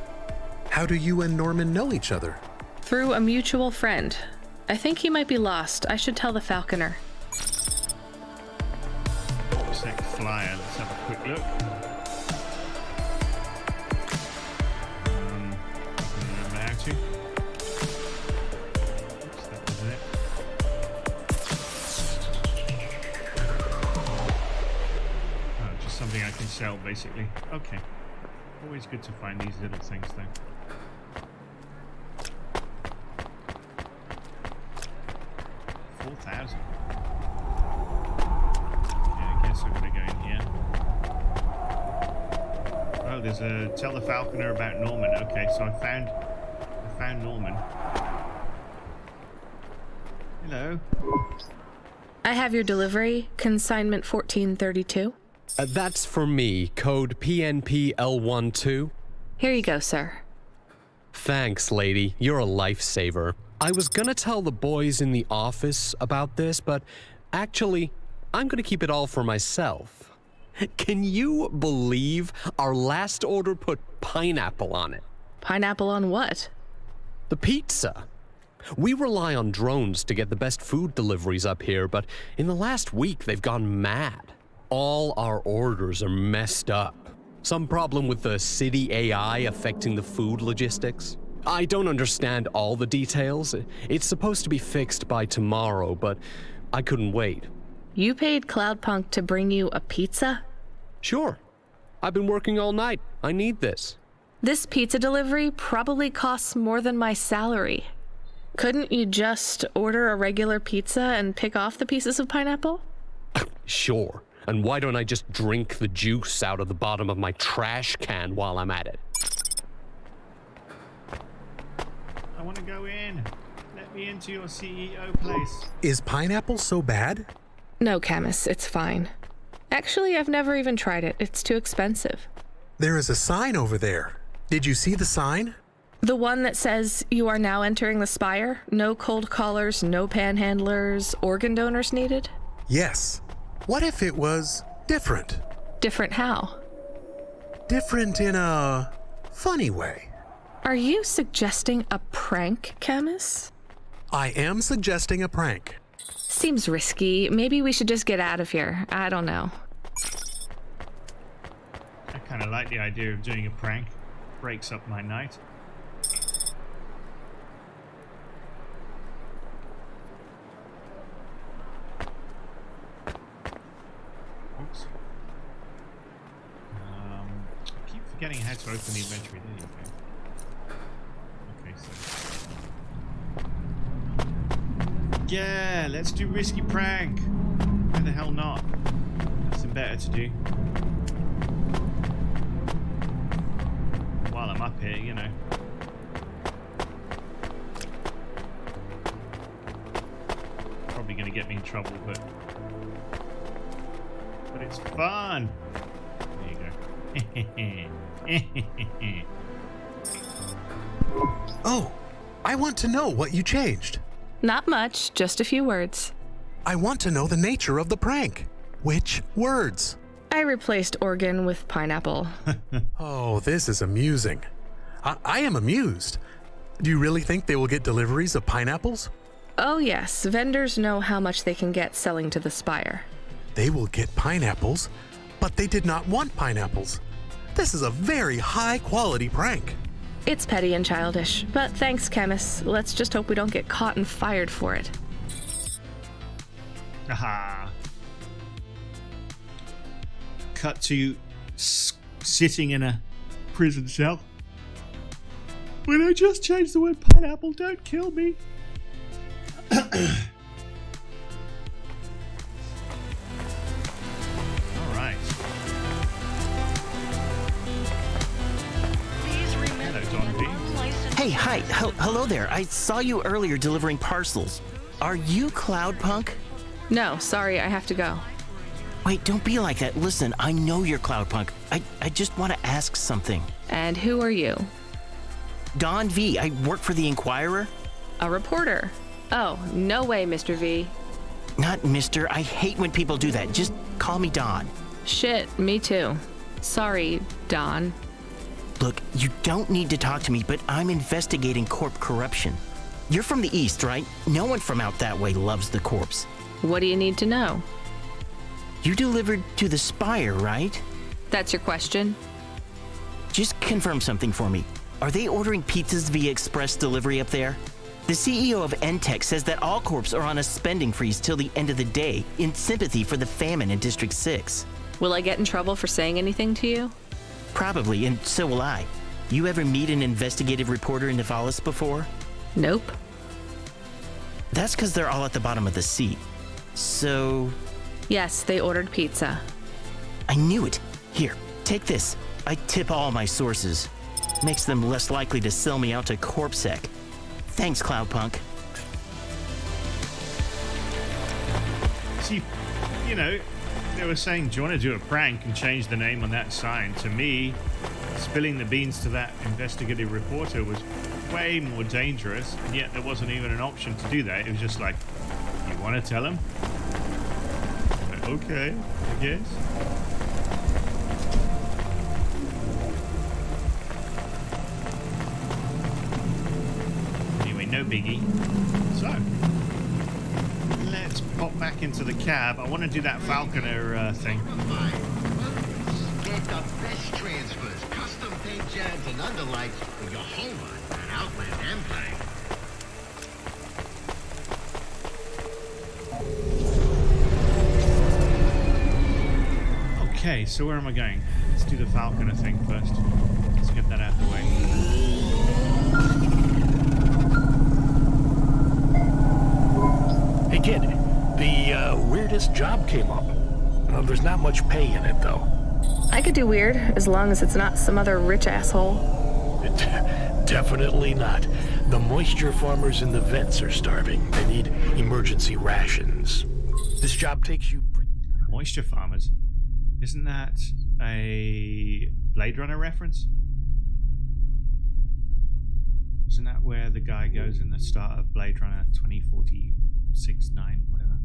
How do you and Norman know each other? Through a mutual friend. I think he might be lost. I should tell the falconer. Sec flyer, let's have a quick look. Remember how to. Oops, that was it. Oh, just something I can sell, basically. Okay. Always good to find these little things, though. 4,000. Yeah, I guess I'm gonna go in here. Oh, there's a tell the falconer about Norman. Okay, so I found Norman. Hello. I have your delivery, consignment 1432. That's for me, code PNPL12. Here you go, sir. Thanks, lady. You're a lifesaver. I was gonna tell the boys in the office about this, but actually, I'm gonna keep it all for myself. Can you believe our last order put pineapple on it? Pineapple on what? The pizza. We rely on drones to get the best food deliveries up here, but in the last week, they've gone mad. All our orders are messed up. Some problem with the city AI affecting the food logistics. I don't understand all the details. It's supposed to be fixed by tomorrow, but I couldn't wait. You paid Cloudpunk to bring you a pizza? Sure. I've been working all night. I need this. This pizza delivery probably costs more than my salary. Couldn't you just order a regular pizza and pick off the pieces of pineapple? Sure. And why don't I just drink the juice out of the bottom of my trash can while I'm at it? I want to go in. Let me into your CEO place. Is pineapple so bad? No, Camus, it's fine. Actually, I've never even tried it. It's too expensive. There is a sign over there. Did you see the sign? The one that says you are now entering the Spire? No cold callers, no panhandlers, organ donors needed? Yes. What if it was different? Different how? Different in a funny way. Are you suggesting a prank, Camus? I am suggesting a prank. Seems risky. Maybe we should just get out of here. I don't know. I kind of like the idea of doing a prank. Breaks up my night. Oops. I keep forgetting how to open the inventory. There you go. Okay, so... Yeah, let's do risky prank. Why the hell not? Nothing better to do. While I'm up here, you know. Probably gonna get me in trouble, but it's fun. There you go. Oh, I want to know what you changed. Not much, just a few words. I want to know the nature of the prank. Which words? I replaced organ with pineapple. Oh, this is amusing. I am amused. Do you really think they will get deliveries of pineapples? Oh yes, vendors know how much they can get selling to the Spire. They will get pineapples, but they did not want pineapples. This is a very high quality prank. It's petty and childish, but thanks, Camus. Let's just hope we don't get caught and fired for it. Aha. Cut to sitting in a prison cell. When I just changed the word pineapple, don't kill me. Alright. Hello, Don V. Hey, hi. Hello there. I saw you earlier delivering parcels. Are you Cloudpunk? No, sorry, I have to go. Wait, don't be like that. Listen, I know you're Cloudpunk. I just want to ask something. And who are you? Don V. I work for the Inquirer. A reporter. Oh, no way, Mr. V. Not Mister. I hate when people do that. Just call me Don. Shit, me too. Sorry, Don. Look, you don't need to talk to me, but I'm investigating corp corruption. You're from the East, right? No one from out that way loves the corpse. What do you need to know? You delivered to the Spire, right? That's your question? Just confirm something for me. Are they ordering pizzas via express delivery up there? The CEO of Entech says that all corps are on a spending freeze till the end of the day in sympathy for the famine in District 6. Will I get in trouble for saying anything to you? Probably, and so will I. You ever meet an investigative reporter in Nivalis before? Nope. That's because they're all at the bottom of the seat. So... Yes, they ordered pizza. I knew it. Here, take this. I tip all my sources. Makes them less likely to sell me out to CorpSec. Thanks, Cloudpunk. See, you know, they were saying, do you want to do a prank and change the name on that sign? To me, spilling the beans to that investigative reporter was way more dangerous, and yet there wasn't even an option to do that. It was just like, you want to tell him? Like, okay, I guess. Anyway, no biggie. So, let's pop back into the cab. I want to do that Falconer thing. Get the best transfers, custom paint jabs, and underlights for your Homa and Outland Empire. Okay, so where am I going? Let's do the Falconer thing first. Let's get that out of the way. Hey kid, the weirdest job came up. There's not much pay in it though. I could do weird, as long as it's not some other rich asshole. Definitely not. The moisture farmers in the vents are starving. They need emergency rations. This job takes you... Moisture farmers? Isn't that a Blade Runner reference? Isn't that where the guy goes in the start of Blade Runner 2046-9, whatever?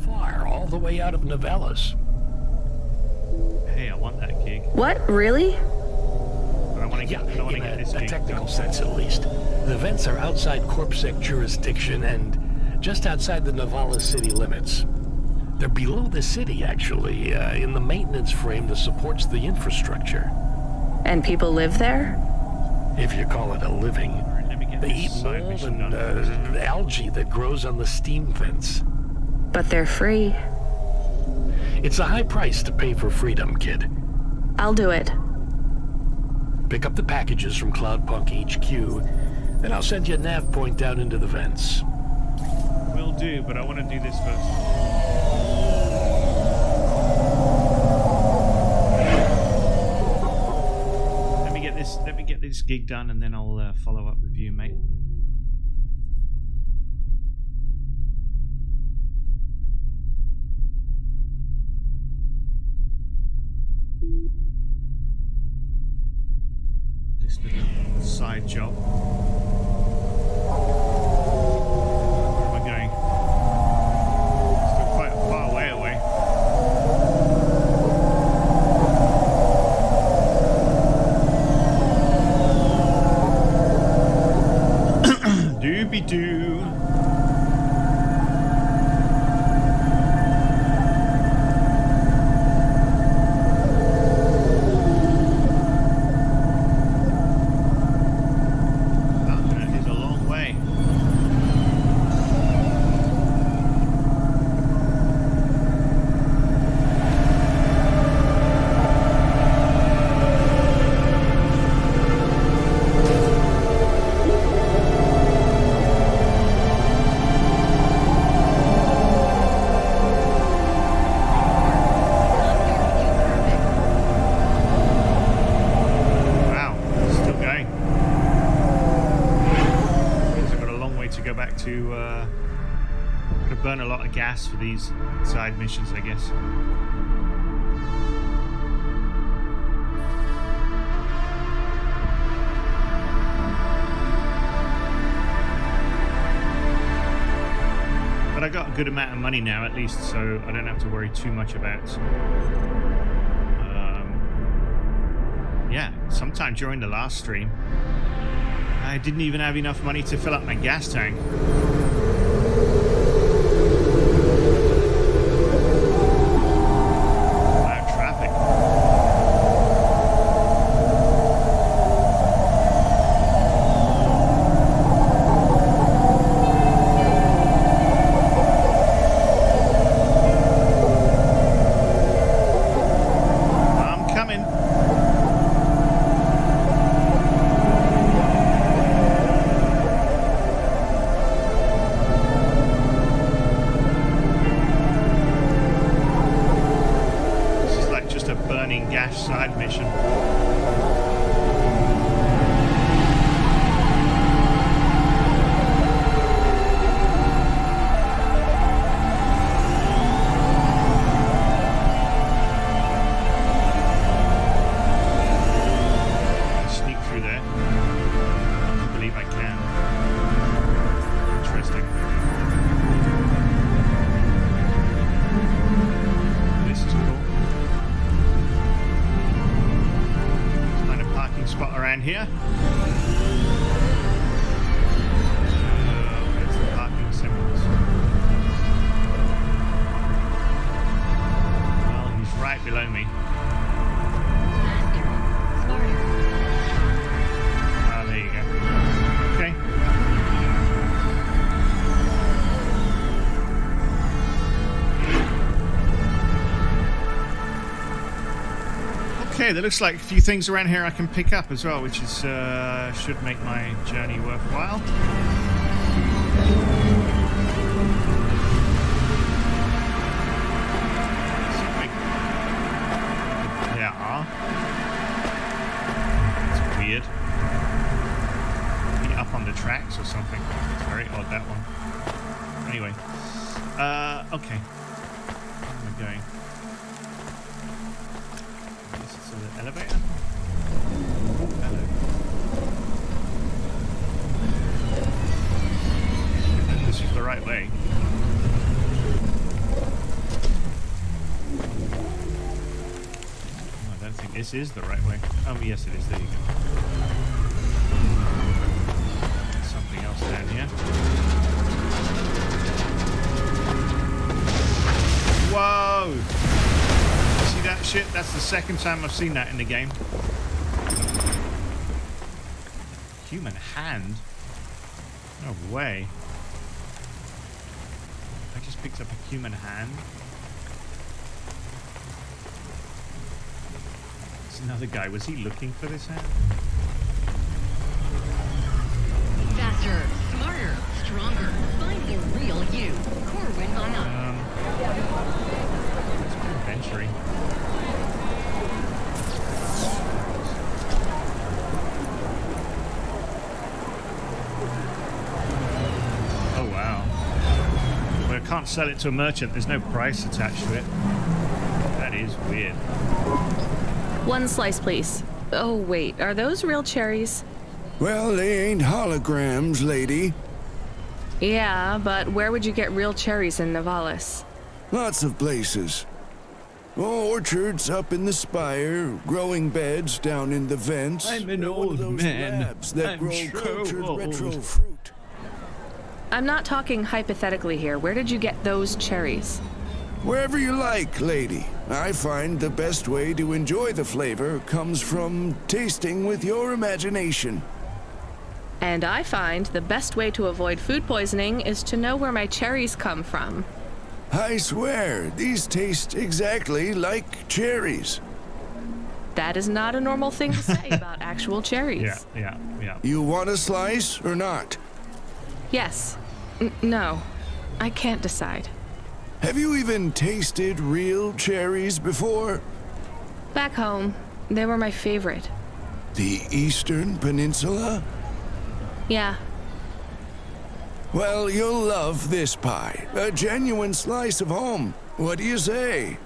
Far, all the way out of Nivalis. Hey, I want that gig. What? Really? But I want to get, I want to get this a gig. technical sense, at least. The vents are outside CorpSec jurisdiction and just outside the Nivalis city limits. They're below the city, actually, in the maintenance frame that supports the infrastructure. And people live there? If you call it a living. They eat mold and algae that grows on the steam vents. But they're free. It's a high price to pay for freedom, kid. I'll do it. Pick up the packages from Cloudpunk HQ, then I'll send you a nav point down into the vents. Will do, but I want to do this first. Let me get this gig done, and then I'll follow up with you, mate. This little side job. Where am I going? Still quite far away. Doobie-doo. That is a long way. Burn a lot of gas for these side missions, I guess. good amount of money now, at least, so I don't have to worry too much about. Yeah, sometime during the last stream, I didn't even have enough money to fill up my gas tank. Side mission. Sneak through there. I believe I can. Interesting. This is cool. Spot around here. Where's the parking symbols? Well, he's right below me. Ah, there you go. Okay. Okay, there looks like a few things around here I can pick up as well, which is should make my journey worthwhile. There are. It's weird. Be up on the tracks or something. It's very odd, that one. Anyway, okay. Where am I going? Elevator? Hello. This is the right way. Oh, I don't think this is the right way. Oh, yes it is. There you go. There's something else down here. Whoa! That shit, that's the second time I've seen that in the game. Human hand? No way. I just picked up a human hand. There's another guy. Was he looking for this hand? Faster, smarter, stronger. Find the real you. Corwin on up. Inventory. Oh wow. Well, I can't sell it to a merchant. There's no price attached to it. That is weird. One slice, please. Oh wait, are those real cherries? Well, they ain't holograms, lady. Yeah, but where would you get real cherries in Nivalis? Lots of places. Orchards up in the spire, growing beds down in the vents. I'm an old man. Labs that I'm grow so cultured old. retro fruit. I'm not talking hypothetically here. Where did you get those cherries? Wherever you like, lady. I find the best way to enjoy the flavor comes from tasting with your imagination. And I find the best way to avoid food poisoning is to know where my cherries come from. I swear, these taste exactly like cherries. That is not a normal thing to say about actual cherries. Yeah. You want a slice or not? Yes. No. I can't decide. Have you even tasted real cherries before? Back home, they were my favorite. The Eastern Peninsula? Yeah. Well, you'll love this pie. A genuine slice of home. What do you say?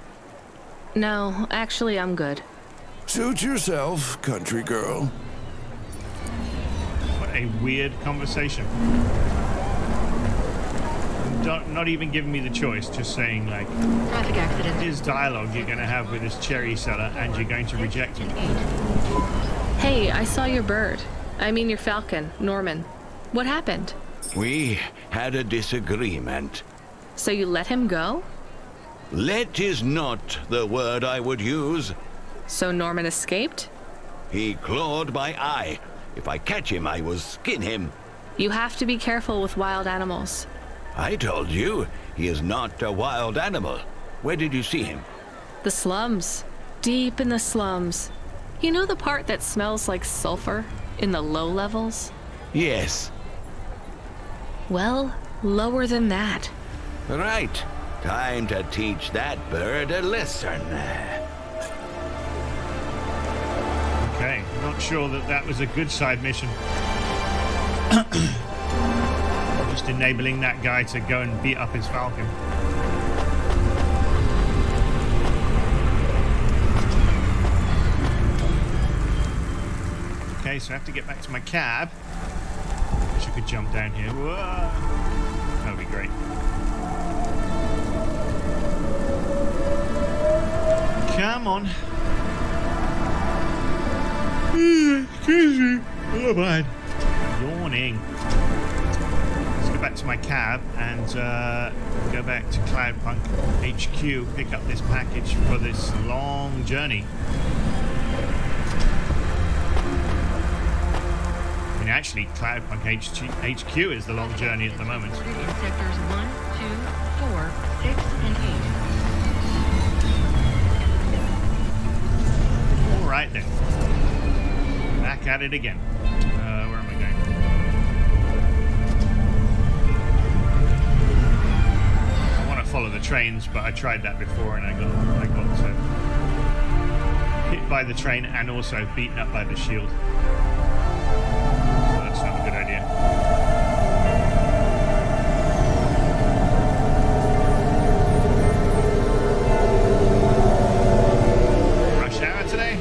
No, actually, I'm good. Suit yourself, country girl. What a weird conversation. not even giving me the choice, just saying like, Traffic accident. here's dialogue you're going to have with this cherry seller, and you're going to reject him. Hey, I saw your bird. I mean your falcon, Norman. What happened? We had a disagreement. So you let him go? Let is not the word I would use. So Norman escaped? He clawed my eye. If I catch him, I will skin him. You have to be careful with wild animals. I told you, he is not a wild animal. Where did you see him? The slums. Deep in the slums. You know the part that smells like sulfur? In the low levels? Yes. Well, lower than that. Right. Time to teach that bird a lesson. Okay, not sure that was a good side mission. Just enabling that guy to go and beat up his falcon. Okay, so I have to get back to my cab. Wish I could jump down here. Whoa. That would be great. Come on. Excuse me. Oh, man. Yawning. Let's go back to my cab and go back to Cloudpunk HQ, pick up this package for this long journey. I mean, actually, Cloudpunk HQ is the long journey at the moment. In sectors 1, 2, 4, 6, and 8. All right then. Back at it again. Where am I going? I want to follow the trains, but I tried that before and I got hit by the train and also beaten up by the shield. So that's not a good idea. Rush hour today?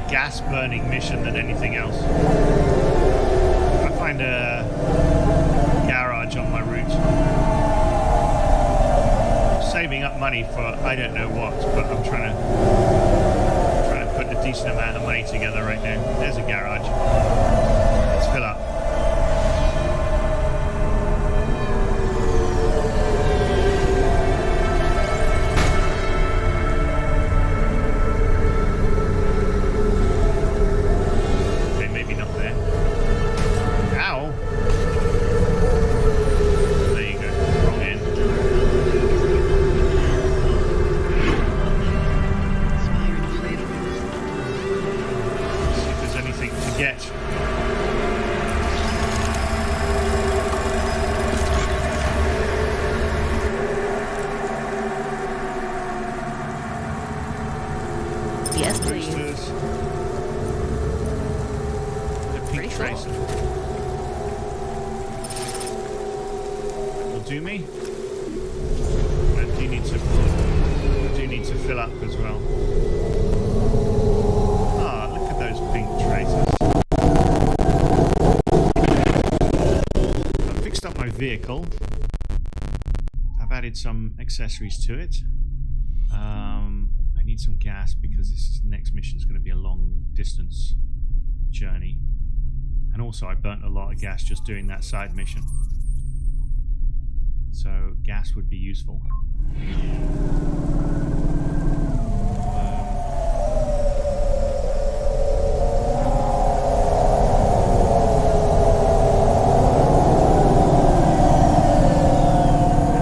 Gas burning mission than anything else. I find a garage on my route. I'm saving up money for I don't know what, but I'm trying to put a decent amount of money together right now. There's a garage. Let's fill up. Yes, please. The pink tracer. Will do me. I do need to fill up as well. Ah, look at those pink tracers. I've fixed up my vehicle. I've added some accessories to it. I need some gas because this next mission is going to be a long distance journey. And also I burnt a lot of gas just doing that side mission. So gas would be useful.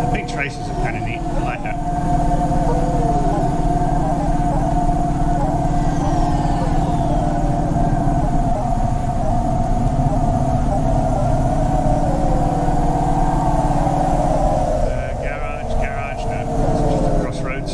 The big tracers are kind of neat. I like that. Garage, no, it's just a crossroads.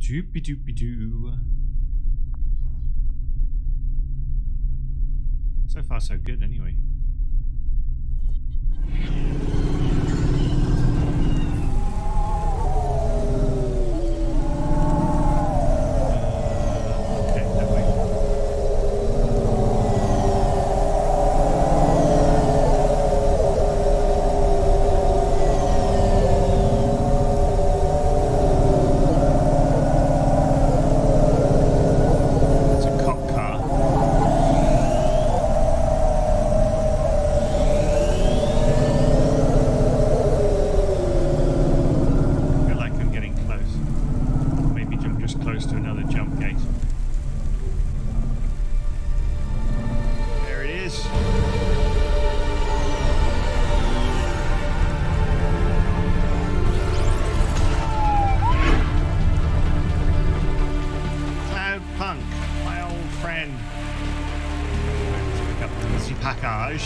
Doopy doopy doo. So far, so good, anyway. Okay, that way. It's a cop car. I feel like I'm getting close. Maybe jump just close to another jump gate. There it is. Cloudpunk, my old friend. Let's pick up the package.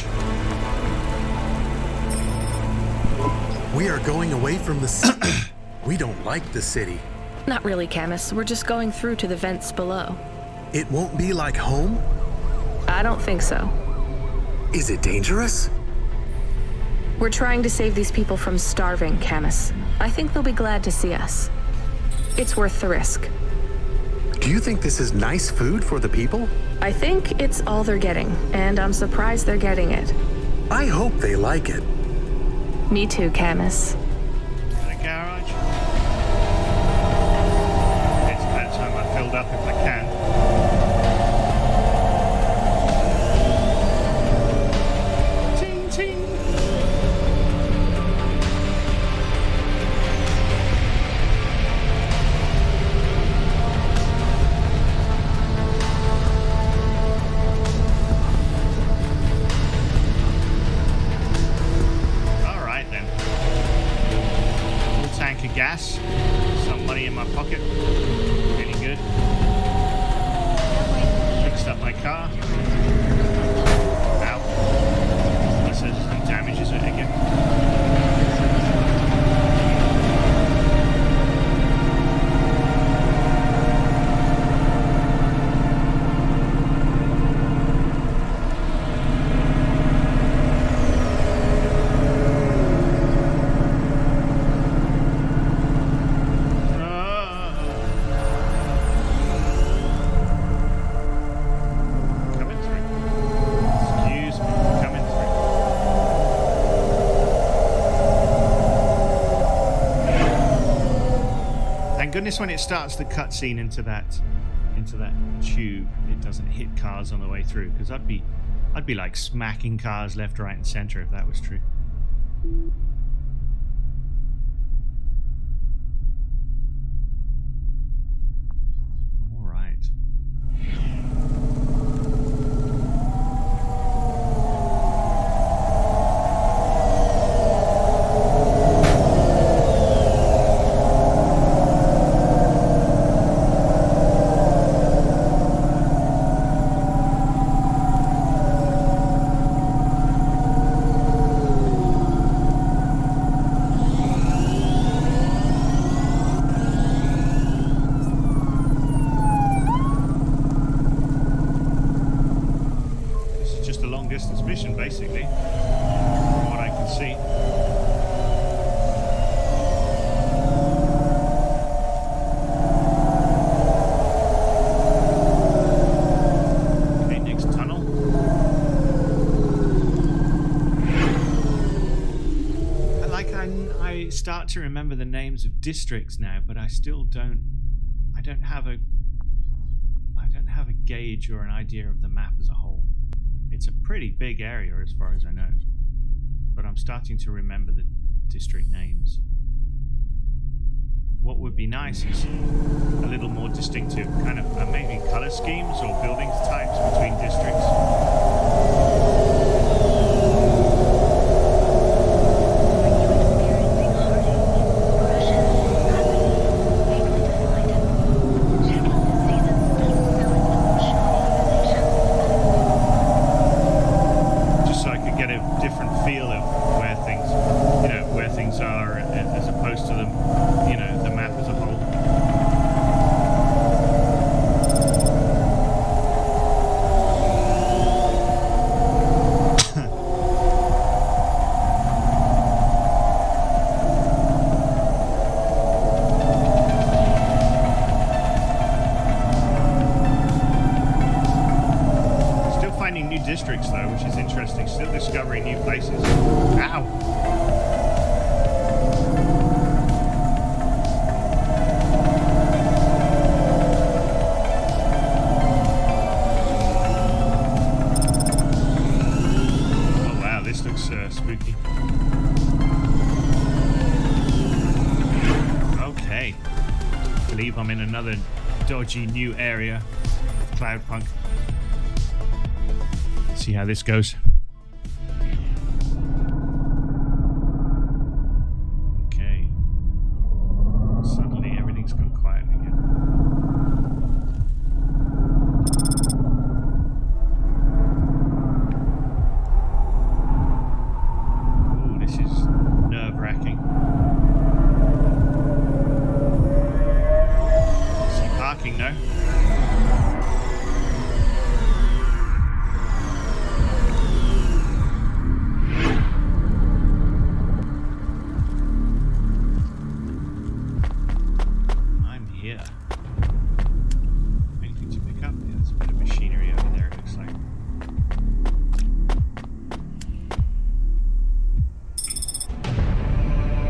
We are going away from the city. We don't like the city. Not really, Camus. We're just going through to the vents below. It won't be like home? I don't think so. Is it dangerous? We're trying to save these people from starving, Camus. I think they'll be glad to see us. It's worth the risk. Do you think this is nice food for the people? I think it's all they're getting, and I'm surprised they're getting it. I hope they like it. Me too, Camus. The garage. It's about time I filled up if I can. Ting ting. All right then. Full tank of gas. Some money in my pocket. Pretty good. Fixed up my car. Ow. Unless there's some damages it again. Coming through. Excuse me, coming through. Thank goodness when it starts the cutscene into that tube, it doesn't hit cars on the way through, because I'd be like smacking cars left, right, and center if that was true. All right. This is just a long distance mission, basically, from what I can see. Okay, next tunnel. I start to remember the names of districts now, but I still don't. I don't have a gauge or an idea of the map as a whole. It's a pretty big area as far as I know, but I'm starting to remember the district names. What would be nice is a little more distinctive kind of maybe color schemes or building types between districts. Just so I could get a different feel of where things are as opposed to the map as a whole. Oh wow, this looks spooky. Okay. I believe I'm in another dodgy new area of Cloudpunk. Let's see how this goes. Okay. Suddenly everything's gone quiet again. Ooh, this is nerve-wracking. See parking though. I'm here. Anything to pick up? Yeah, there's a bit of machinery over there, it looks like.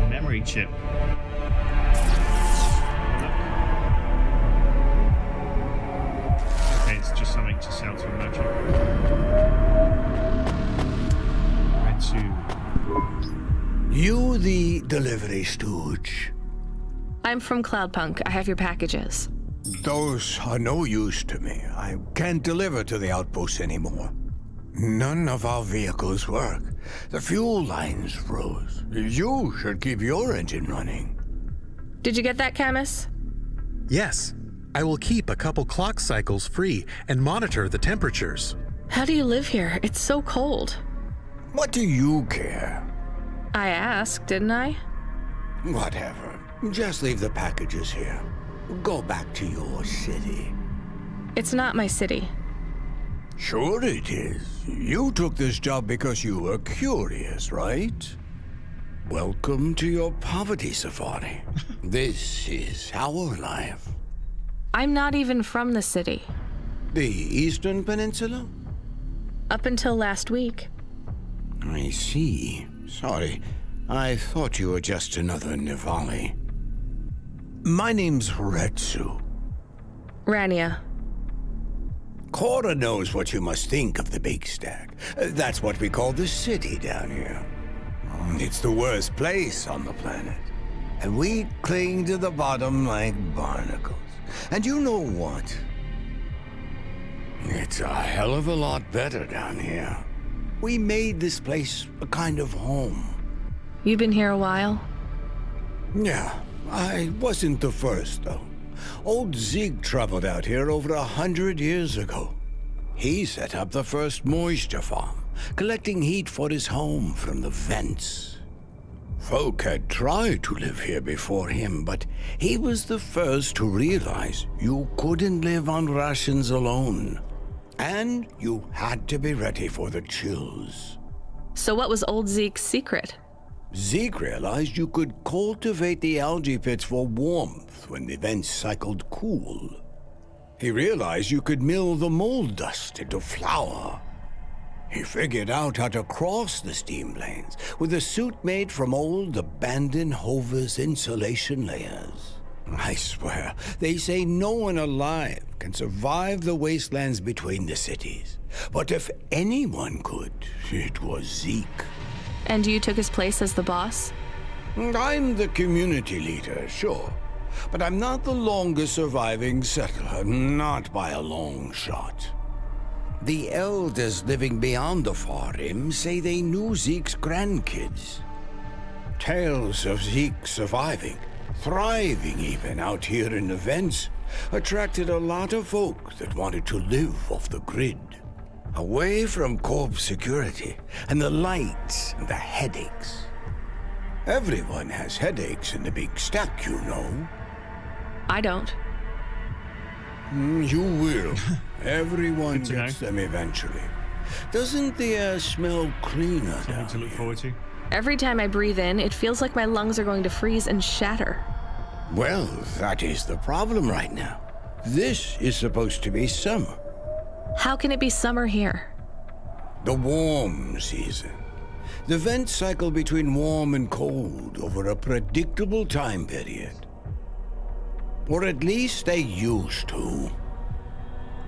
Memory chip. Okay, it's just something to sell to a merchant. Red suit. You the delivery stooge. I'm from Cloudpunk. I have your packages. Those are no use to me. I can't deliver to the outpost anymore. None of our vehicles work. The fuel lines froze. You should keep your engine running. Did you get that, Camus? Yes, I will keep a couple clock cycles free and monitor the temperatures. How do you live here? It's so cold. What do you care? I asked, didn't I? Whatever. Just leave the packages here. Go back to your city. It's not my city. Sure it is. You took this job because you were curious, right? Welcome to your poverty safari. This is our life. I'm not even from the city. The Eastern Peninsula? Up until last week. I see. Sorry. I thought you were just another Nivali. My name's Retsu. Rania. Cora knows what you must think of the Big Stack. That's what we call the city down here. It's the worst place on the planet. And we cling to the bottom like barnacles. And you know what? It's a hell of a lot better down here. We made this place a kind of home. You've been here a while? Yeah, I wasn't the first, though. Old Zeke traveled out here over 100 years ago. He set up the first moisture farm, collecting heat for his home from the vents. Folk had tried to live here before him, but he was the first to realize you couldn't live on rations alone. And you had to be ready for the chills. So what was old Zeke's secret? Zeke realized you could cultivate the algae pits for warmth when the vents cycled cool. He realized you could mill the mold dust into flour. He figured out how to cross the steam lanes with a suit made from old abandoned Hover's insulation layers. I swear, they say no one alive can survive the wastelands between the cities. But if anyone could, it was Zeke. And you took his place as the boss? I'm the community leader, sure. But I'm not the longest surviving settler, not by a long shot. The elders living beyond the far rim say they knew Zeke's grandkids. Tales of Zeke surviving, thriving even out here in the vents, attracted a lot of folk that wanted to live off the grid. Away from corp security and the lights and the headaches. Everyone has headaches in the Big Stack, you know. I don't. You will. Everyone gets them eventually. Doesn't the air smell cleaner? Something to look forward to. Every time I breathe in, it feels like my lungs are going to freeze and shatter. Well, that is the problem right now. This is supposed to be summer. How can it be summer here? The warm season. The vents cycle between warm and cold over a predictable time period. Or at least they used to.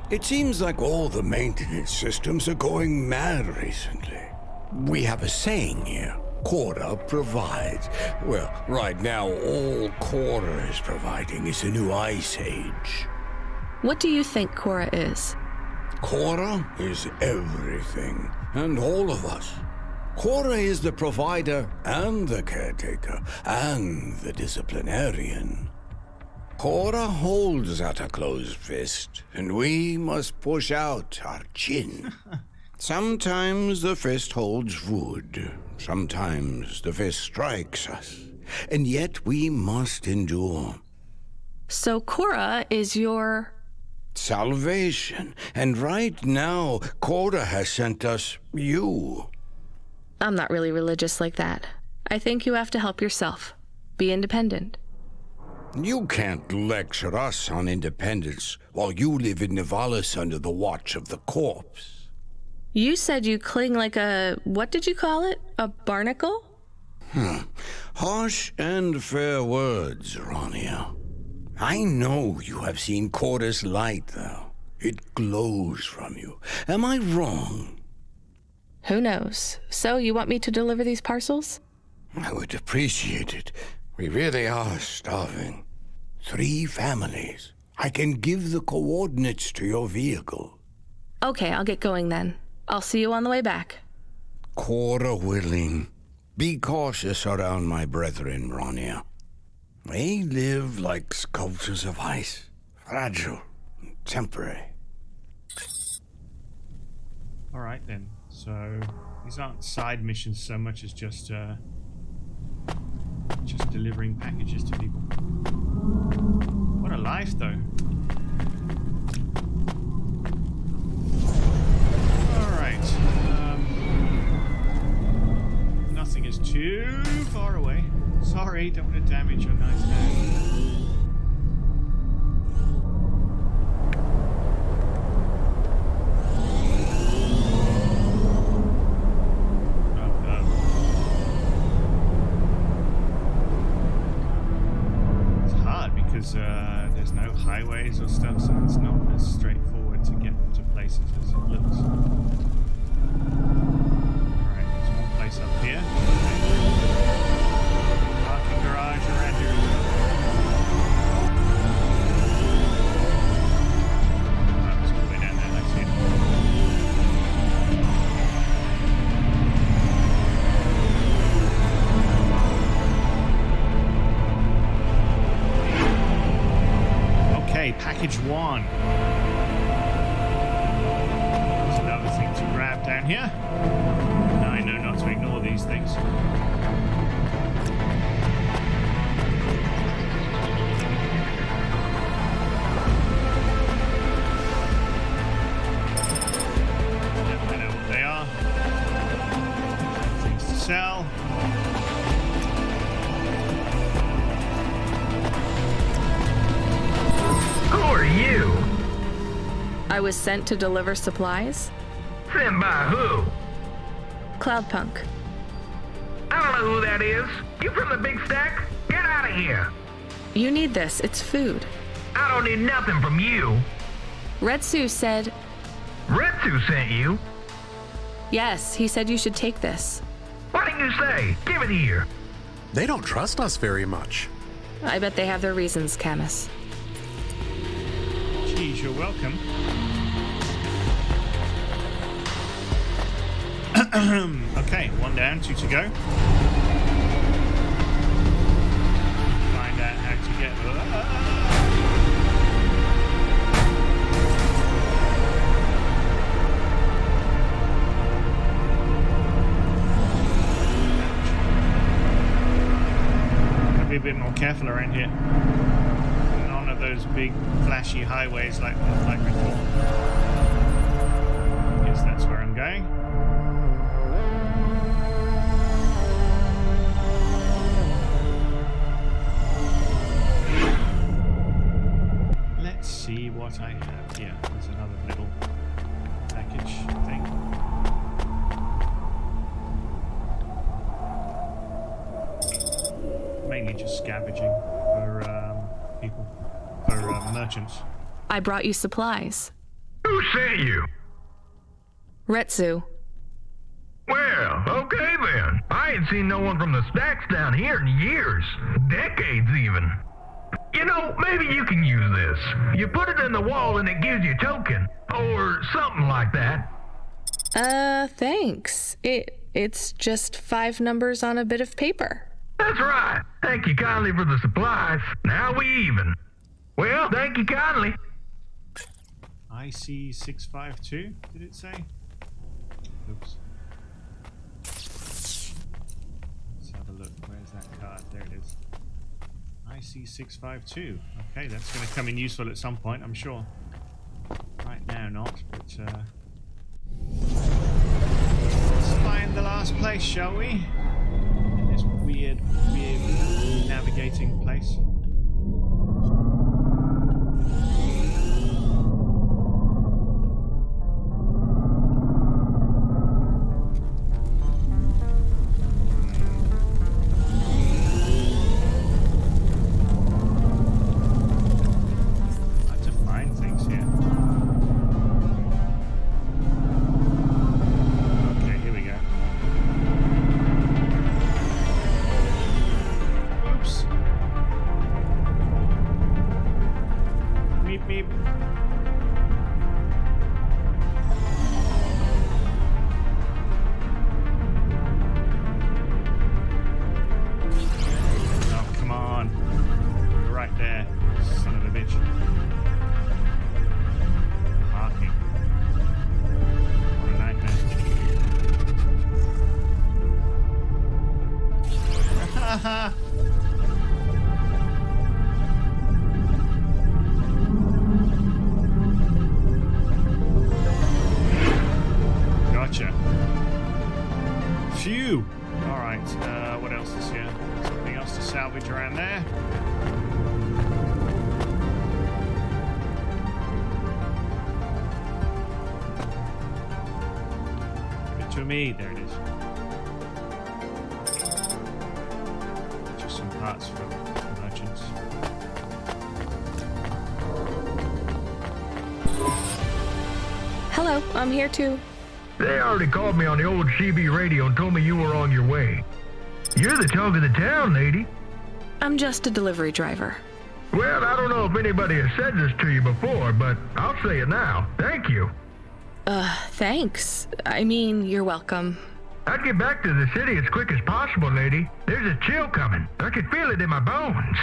It seems like all the maintenance systems are going mad recently. We have a saying here, Cora provides. Well, right now all Cora is providing is a new ice age. What do you think Cora is? Cora is everything, and all of us. Cora is the provider and the caretaker and the disciplinarian. Cora holds out a closed fist, and we must push out our chin. Sometimes the fist holds wood, sometimes the fist strikes us, and yet we must endure. So Cora is your... salvation, and right now, Cora has sent us you. I'm not really religious like that. I think you have to help yourself. Be independent. You can't lecture us on independence while you live in Nivalis under the watch of the corpse. You said you cling like a... what did you call it? A barnacle? Harsh and fair words, Ronia. I know you have seen Cora's light, though. It glows from you. Am I wrong? Who knows? So, you want me to deliver these parcels? I would appreciate it. We really are starving. 3 families. I can give the coordinates to your vehicle. Okay, I'll get going then. I'll see you on the way back. Cora willing. Be cautious around my brethren, Ronia. They live like sculptures of ice. Fragile and temporary. Alright then. So, these aren't side missions so much as just delivering packages to people. What a life, though. Alright. Nothing is too far away. Sorry, don't want to damage your nice day. There's no highways or stuff, so it's not as straightforward to get to places as it looks. Alright, there's one place up here. Parking garage around here. That was all the way down there, that's it. Package 1. There's another thing to grab down here. Now I know not to ignore these things. Yep, I know what they are. Things to sell. Who are you? I was sent to deliver supplies. Sent by who? Cloudpunk. I don't know who that is. You from the big stack? Get out of here. You need this. It's food. I don't need nothing from you. Retsu said... Retsu sent you? Yes, he said you should take this. What did you say? Give it here. They don't trust us very much. I bet they have their reasons, Camus. Geez, you're welcome. Okay, 1 down, 2 to go. Find out how to get... Gotta be a bit more careful around here. None of those big flashy highways like before. Guess that's where I'm going. Let's see what I have here. There's another little package thing. mainly just scavenging for people, for merchants. I brought you supplies. Who sent you? Retsu. Well, okay then. I ain't seen no one from the stacks down here in years. Decades even. You know, maybe you can use this. You put it in the wall and it gives you a token. Or something like that. Thanks. It's just 5 numbers on a bit of paper. That's right. Thank you kindly for the supplies. Now we even. Well, thank you kindly. IC 652, did it say? Oops. Let's have a look. Where's that card? There it is. IC 652. Okay, that's going to come in useful at some point, I'm sure. Right now, not, but let's find the last place, shall we? In this weird navigating place. Gotcha. Phew. All right. What else is here? Something else to salvage around there? Give it to me. There it is. Just some parts for merchants. Hello, I'm here too. They already called me on the old CB radio and told me you were on your way. You're the talk of the town, lady. I'm just a delivery driver. Well, I don't know if anybody has said this to you before, but I'll say it now. Thank you. Thanks. I mean, you're welcome. I'd get back to the city as quick as possible, lady. There's a chill coming. I can feel it in my bones.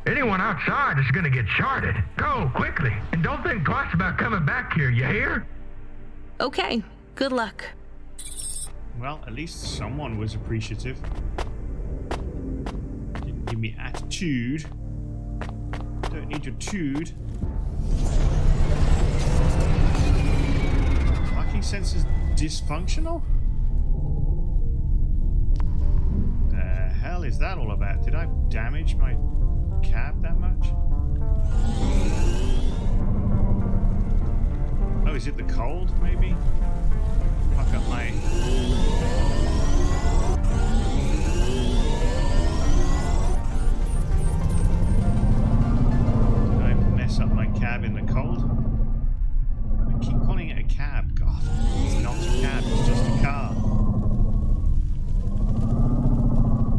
Anyone outside is gonna get charted. Go, quickly. And don't think twice about coming back here, you hear? Okay, good luck. Well, at least someone was appreciative. Didn't give me attitude. Don't need your tude. Parking sensors dysfunctional? The hell is that all about? Did I damage my cab that much? Oh, is it the cold, maybe? Fuck up my... Did I mess up my cab in the cold? I keep calling it a cab. God, it's not a cab, it's just a car.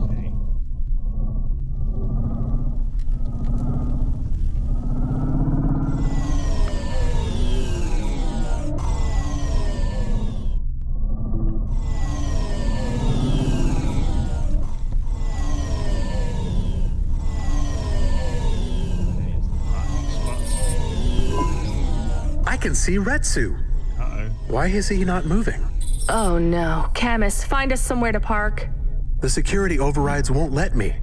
Okay. I can see Retsu. Uh-oh. Why is he not moving? Oh no. Camus, find us somewhere to park. The security overrides won't let me.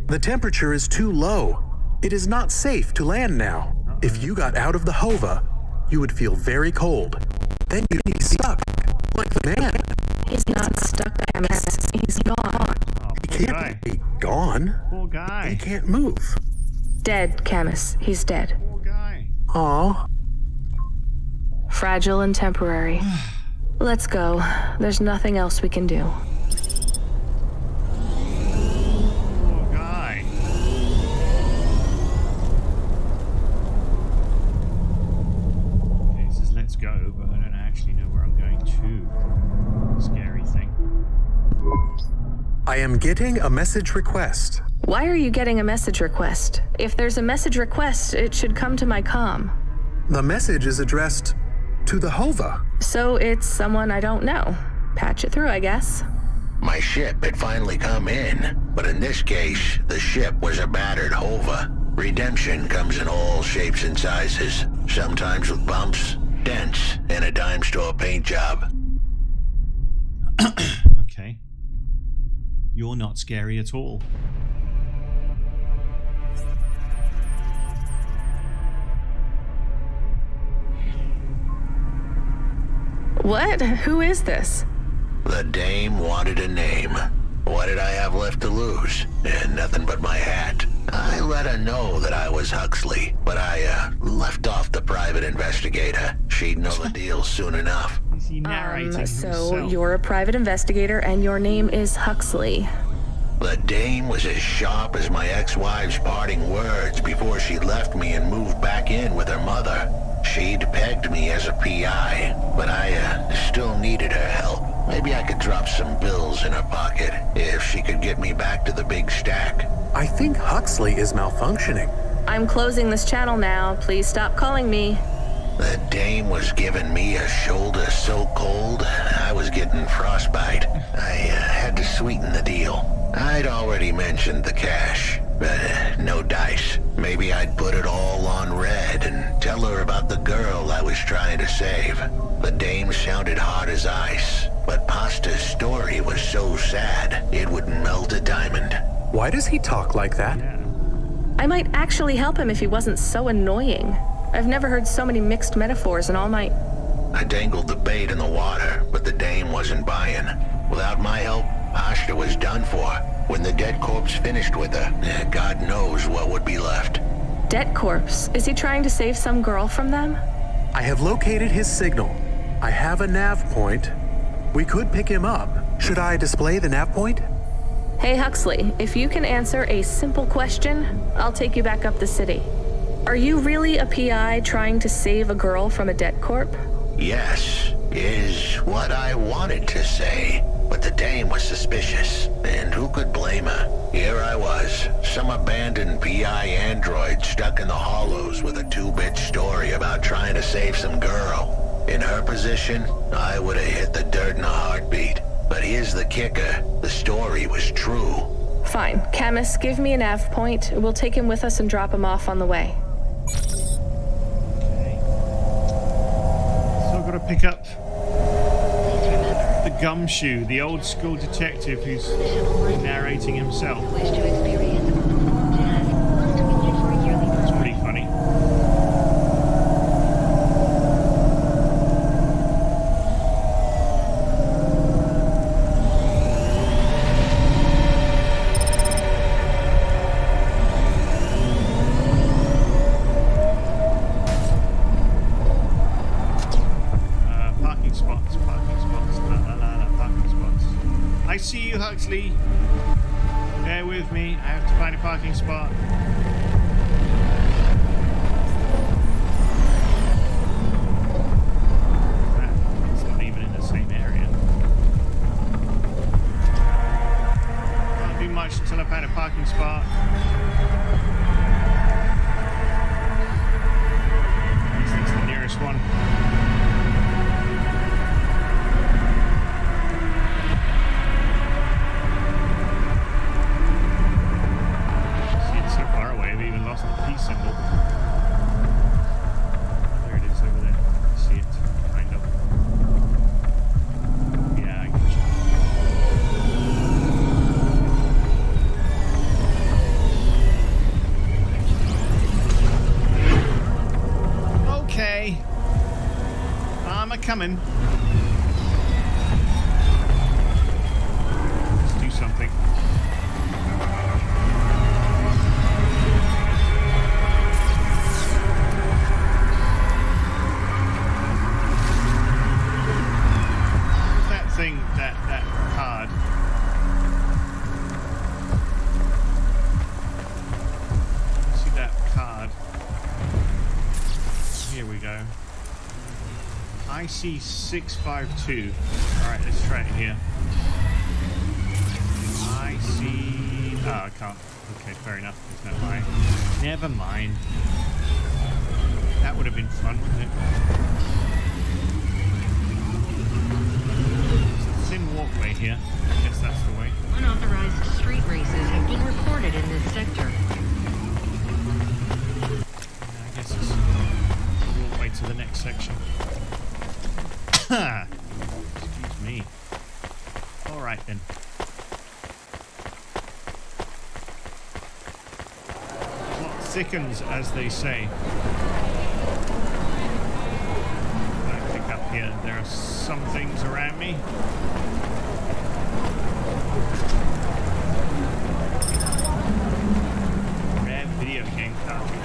The temperature is too low. It is not safe to land now. If you got out of the Hova, you would feel very cold. Then you'd be stuck, like the man. He's not stuck, Camus. He's gone. Oh, He can't be gone. Poor guy. He can't move. Dead, Camus. He's dead. Poor guy. Aw. Fragile and temporary. Let's go. There's nothing else we can do. Poor guy. am getting a message request. Why are you getting a message request? If there's a message request, it should come to my comm. The message is addressed to the Hova. So it's someone I don't know. Patch it through, I guess. My ship had finally come in, but in this case, the ship was a battered Hova. Redemption comes in all shapes and sizes, sometimes with bumps, dents, and a dime store paint job. Okay. You're not scary at all. What? Who is this? The dame wanted a name. What did I have left to lose? Nothing but my hat. I let her know that I was Huxley, but I left off the private investigator. She'd know the deal soon enough. Is he narrating So himself? you're a private investigator and your name is Huxley. The dame was as sharp as my ex-wife's parting words before she left me and moved back in with her mother. She'd pegged me as a PI, but I still needed her help. Maybe I could drop some bills in her pocket if she could get me back to the big stack. I think Huxley is malfunctioning. I'm closing this channel now. Please stop calling me. The dame was giving me a shoulder so cold, I was getting frostbite. I had to sweeten the deal. I'd already mentioned the cash, but no dice. Maybe I'd put it all on red and tell her about the girl I was trying to save. The dame sounded hard as ice, but Pasta's story was so sad, it would melt a diamond. Why does he talk like that? I might actually help him if he wasn't so annoying. I've never heard so many mixed metaphors in all my... I dangled the bait in the water, but the dame wasn't buying. Without my help, Pasta was done for. When the dead corpse finished with her, God knows what would be left. Debt corpse? Is he trying to save some girl from them? I have located his signal. I have a nav point. We could pick him up. Should I display the nav point? Hey Huxley, if you can answer a simple question, I'll take you back up the city. Are you really a PI trying to save a girl from a debt corp? Yes, is what I wanted to say. But the dame was suspicious, and who could blame her? Here I was, some abandoned PI android stuck in the hollows with a 2-bit story about trying to save some girl. In her position, I would have hit the dirt in a heartbeat. But here's the kicker, the story was true. Fine. Camus, give me a nav point. We'll take him with us and drop him off on the way. Okay. So I've got to pick up the gumshoe, the old school detective who's narrating himself. That's pretty funny. Parking spots, parking spots. I see you, Huxley. Bear with me. I have to find a parking spot. It's not even in the same area. Can't do much until I find a parking spot. At least that's the nearest one. Lost the P symbol. There it is over there. See it, kind of. Yeah, I get you. Okay. I'm a-coming. Let's do something. That card. See that card? Here we go. IC652. Alright, let's try it here. I see... Oh, I can't. Okay, fair enough. There's no eye. Never mind. That would have been fun, wouldn't it? There's a thin walkway here. I guess that's the way. Unauthorized street races have been reported in this sector. I guess it's the walkway to the next section. Excuse me. Alright then. Plot thickens, as they say. I pick up here. There are some things around me. Rare video game cartridge.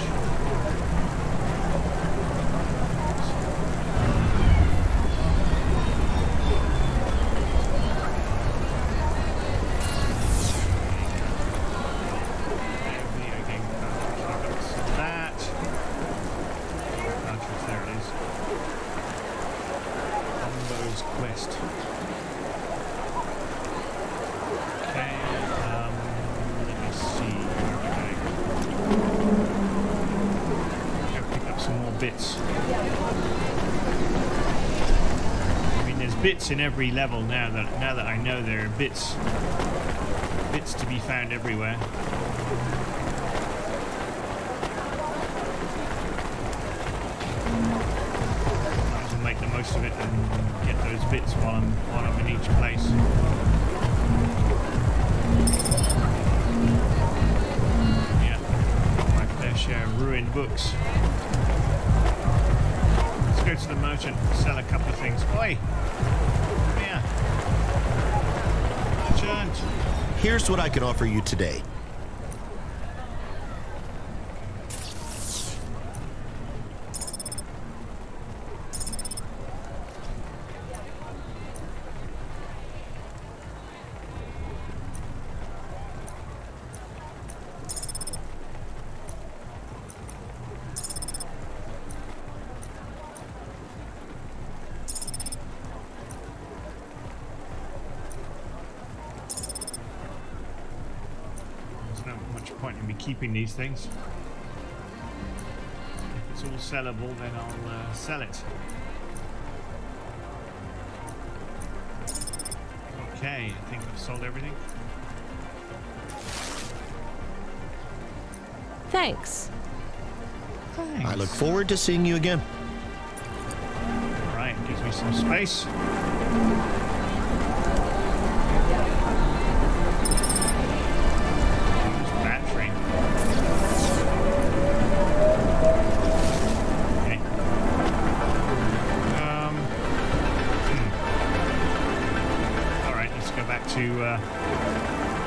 Bits in every level now that I know there are bits to be found everywhere. Might as well make the most of it and get those bits while I'm in each place. Yeah, got my fair share of ruined books. Let's go to the merchant, sell a couple of things. Oi! Here's what I can offer you today. Keeping these things. If it's all sellable, then I'll sell it. Okay, I think I've sold everything. Thanks. I look forward to seeing you again. All right, gives me some space. To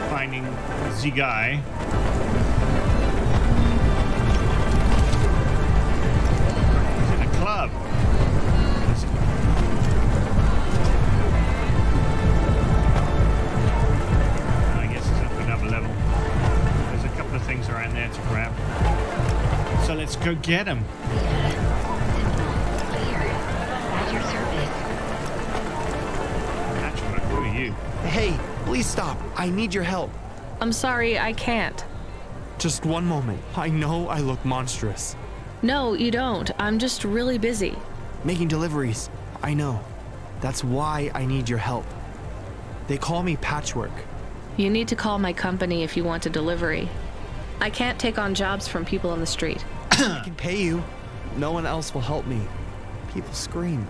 finding the guy. He's in a club. I guess it's up another level. There's a couple of things around there to grab. So let's go get him. Hey, please stop. I need your help. I'm sorry, I can't. Just one moment. I know I look monstrous. No, you don't. I'm just really busy. Making deliveries. I know. That's why I need your help. They call me Patchwork. You need to call my company if you want a delivery. I can't take on jobs from people on the street. I can pay you. No one else will help me. People scream.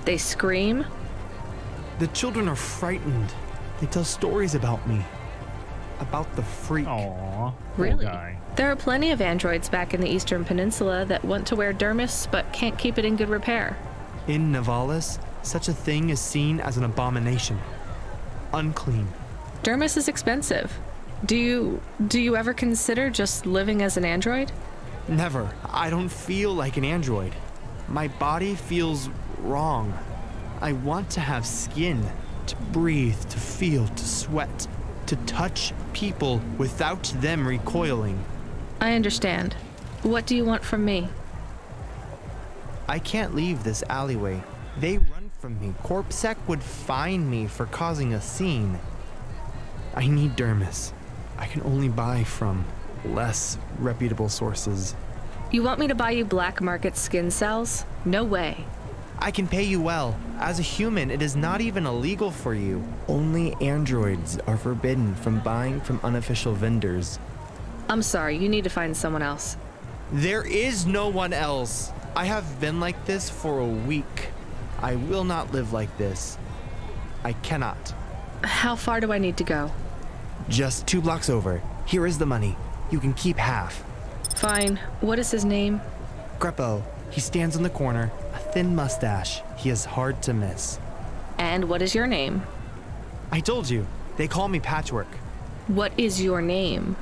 They scream? The children are frightened. They tell stories about me. About the freak. Aww. Really? There are plenty of androids back in the Eastern Peninsula that want to wear dermis but can't keep it in good repair. In Nivalis, such a thing is seen as an abomination. Unclean. Dermis is expensive. Do you ever consider just living as an android? Never. I don't feel like an android. My body feels wrong. I want to have skin, to breathe, to feel, to sweat, to touch people without them recoiling. I understand. What do you want from me? I can't leave this alleyway. They run from me. Corpsec would fine me for causing a scene. I need dermis. I can only buy from less reputable sources. You want me to buy you black market skin cells? No way. I can pay you well. As a human, it is not even illegal for you. Only androids are forbidden from buying from unofficial vendors. I'm sorry, you need to find someone else. There is no one else. I have been like this for a week. I will not live like this. I cannot. How far do I need to go? Just 2 blocks over. Here is the money. You can keep half. Fine. What is his name? Greppo. He stands in the corner, a thin mustache. He is hard to miss. And what is your name? I told you. They call me Patchwork. What is your name?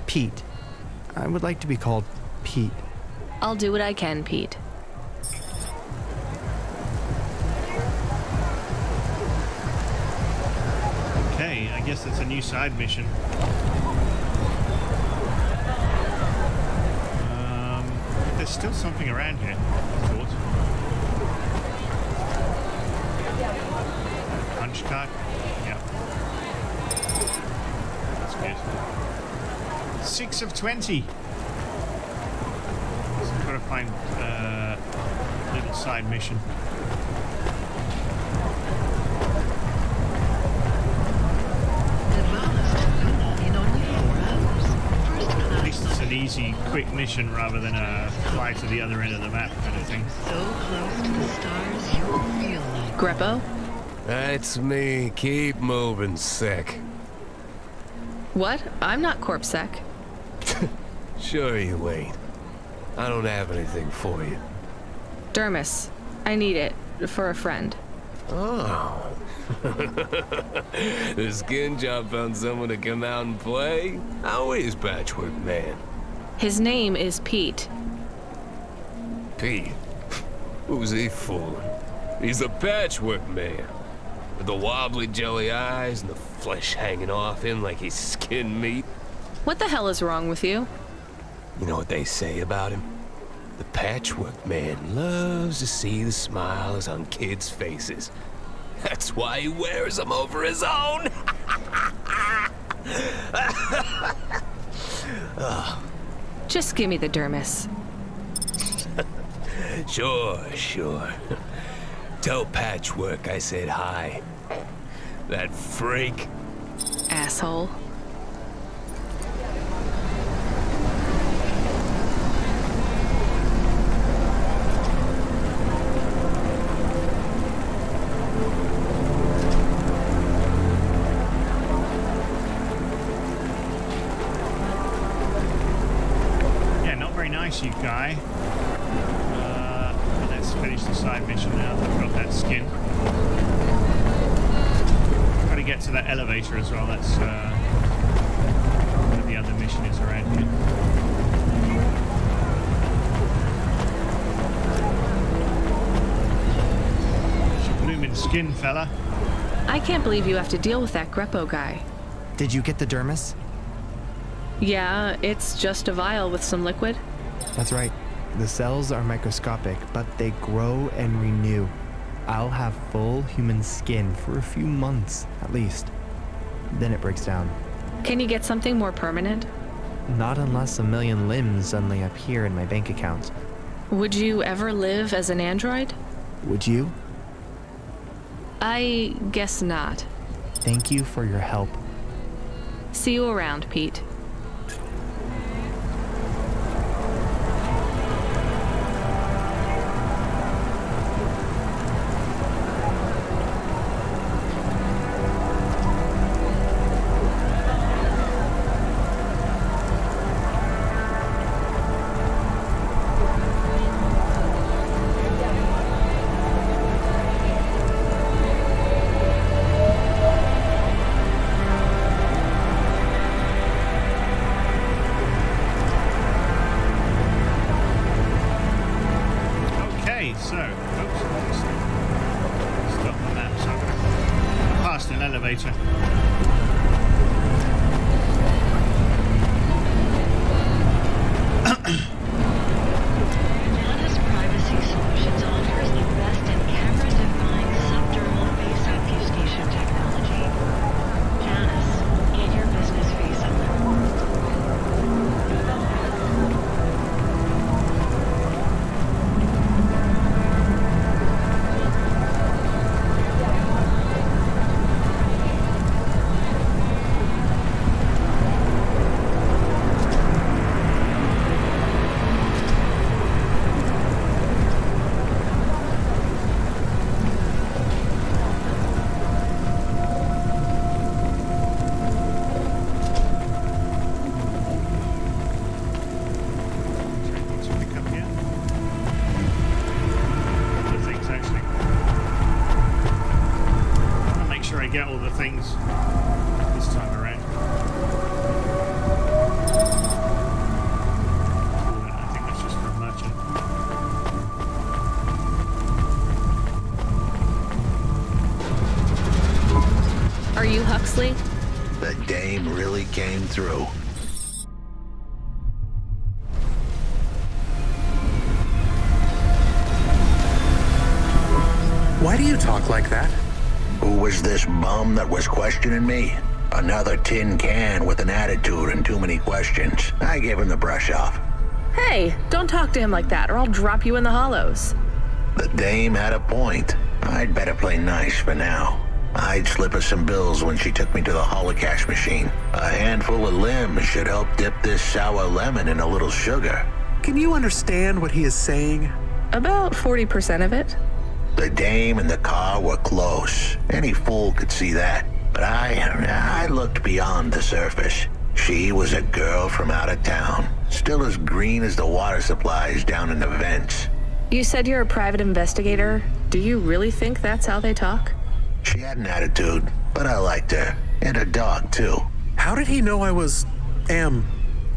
Pete. I would like to be called Pete. I'll do what I can, Pete. Okay, I guess it's a new side mission. There's still something around here, I thought. Punch card? Yeah. That's good. 6 of 20. So I've got to find a little side mission. At least it's an easy, quick mission rather than a fly to the other end of the map kind of thing. So close to the stars, you will feel like... Greppo? That's me. Keep moving, Sec. What? I'm not Corpsec. Sure you ain't. I don't have anything for you. Dermis. I need it. For a friend. Oh. The skin job found someone to come out and play? How is Patchwork Man? His name is Pete. Pete? Who's he fooling? He's the Patchwork Man. With the wobbly jelly eyes and the flesh hanging off him like he's skin meat. What the hell is wrong with you? You know what they say about him? The Patchwork Man loves to see the smiles on kids' faces. That's why he wears them over his own. Just give me the dermis. Sure. Tell Patchwork I said hi. That freak. Asshole. You guy. Let's finish the side mission now that I've got that skin. Got to get to that elevator as well. That's where the other mission is around here. It's your blooming skin, fella. I can't believe you have to deal with that Greppo guy. Did you get the dermis? Yeah, it's just a vial with some liquid. That's right. The cells are microscopic, but they grow and renew. I'll have full human skin for a few months, at least. Then it breaks down. Can you get something more permanent? Not unless 1 million limbs suddenly appear in my bank account. Would you ever live as an android? Would you? I guess not. Thank you for your help. See you around, Pete. Huxley? The dame really came through. Why do you talk like that? Who was this bum that was questioning me? Another tin can with an attitude and too many questions. I gave him the brush off. Hey, don't talk to him like that or I'll drop you in the hollows. The dame had a point. I'd better play nice for now. I'd slip her some bills when she took me to the holocaust machine. A handful of limbs should help dip this sour lemon in a little sugar. Can you understand what he is saying? About 40% of it. The dame and the car were close. Any fool could see that. But I looked beyond the surface. She was a girl from out of town, still as green as the water supplies down in the vents. You said you're a private investigator. Do you really think that's how they talk? She had an attitude, but I liked her. And her dog, too. How did he know I was,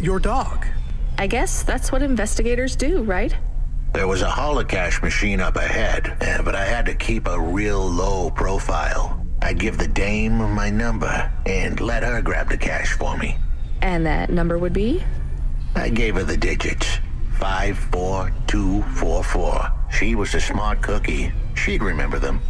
your dog? I guess that's what investigators do, right? There was a holocaust machine up ahead, but I had to keep a real low profile. I'd give the dame my number and let her grab the cash for me. And that number would be? I gave her the digits. 54244. She was a smart cookie. She'd remember them.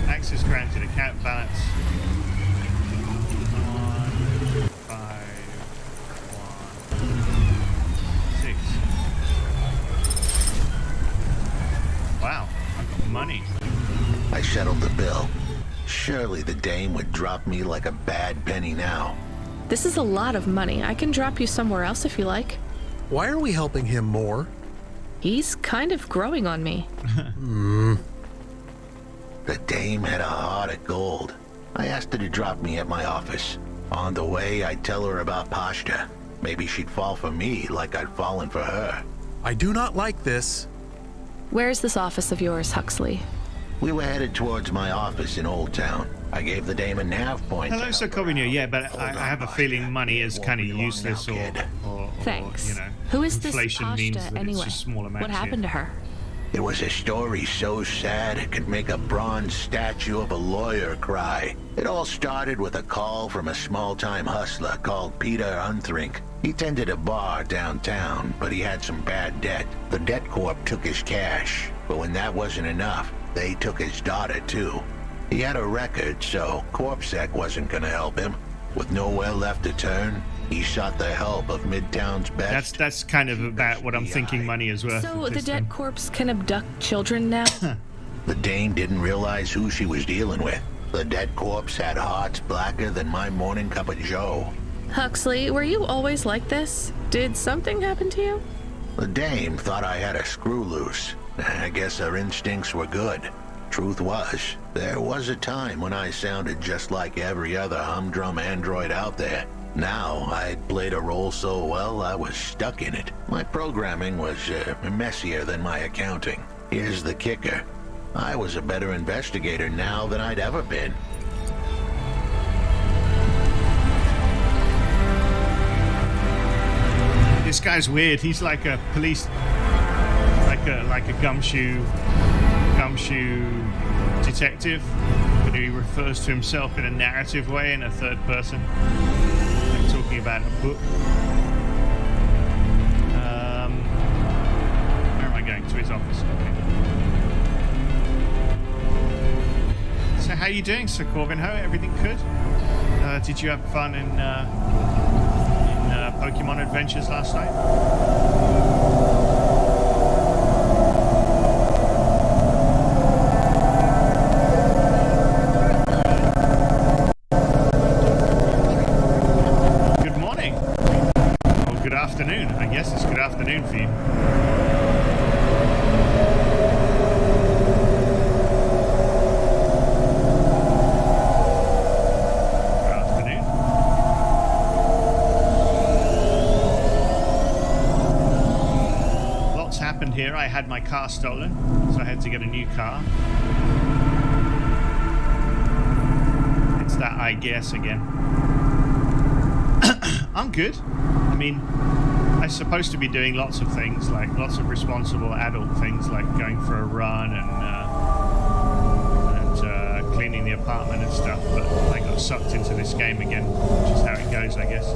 Access granted. Account balance. 15116. Wow, I've got money. I settled the bill. Surely the dame would drop me like a bad penny now. This is a lot of money. I can drop you somewhere else if you like. Why are we helping him more? He's kind of growing on me. The dame had a heart of gold. I asked her to drop me at my office. On the way, I'd tell her about Pashta. Maybe she'd fall for me like I'd fallen for her. I do not like this. Where's this office of yours, Huxley? We were headed towards my office in Old Town. I gave the dame a nav point. Hello, Sokovino. Yeah, but I have a feeling money is kind of useless or Thanks. you know, Who is this inflation means Pashta that anyway? it's just small amounts. What happened to her? It was a story so sad it could make a bronze statue of a lawyer cry. It all started with a call from a small-time hustler called Pt3. He tended a bar downtown, but he had some bad debt. The debt corp took his cash, but when that wasn't enough, they took his daughter too. He had a record, so CorpSec wasn't gonna help him. With nowhere left to turn, he sought the help of Midtown's best. That's kind of about what I'm thinking money is worth. So the debt corpse can abduct children now? The dame didn't realize who she was dealing with. The dead corpse had hearts blacker than my morning cup of joe. Huxley, were you always like this? Did something happen to you? The dame thought I had a screw loose. I guess her instincts were good. Truth was, there was a time when I sounded just like every other humdrum android out there. Now, I'd played a role so well, I was stuck in it. My programming was messier than my accounting. Here's the kicker. I was a better investigator now than I'd ever been. This guy's weird. He's like a police, like a gumshoe detective, but he refers to himself in a narrative way, in a third person, like talking about a book. back to his office. Okay. So how you doing, Sir Corvinho? Everything good? Did you have fun in Pokemon Adventures last night? Good morning. Or good afternoon. I guess it's good afternoon for you. Here I had my car stolen, so I had to get a new car. It's that I guess again. I'm good. I mean, I'm supposed to be doing lots of things, like lots of responsible adult things, like going for a run and cleaning the apartment and stuff, but I got sucked into this game again, which is how it goes, I guess.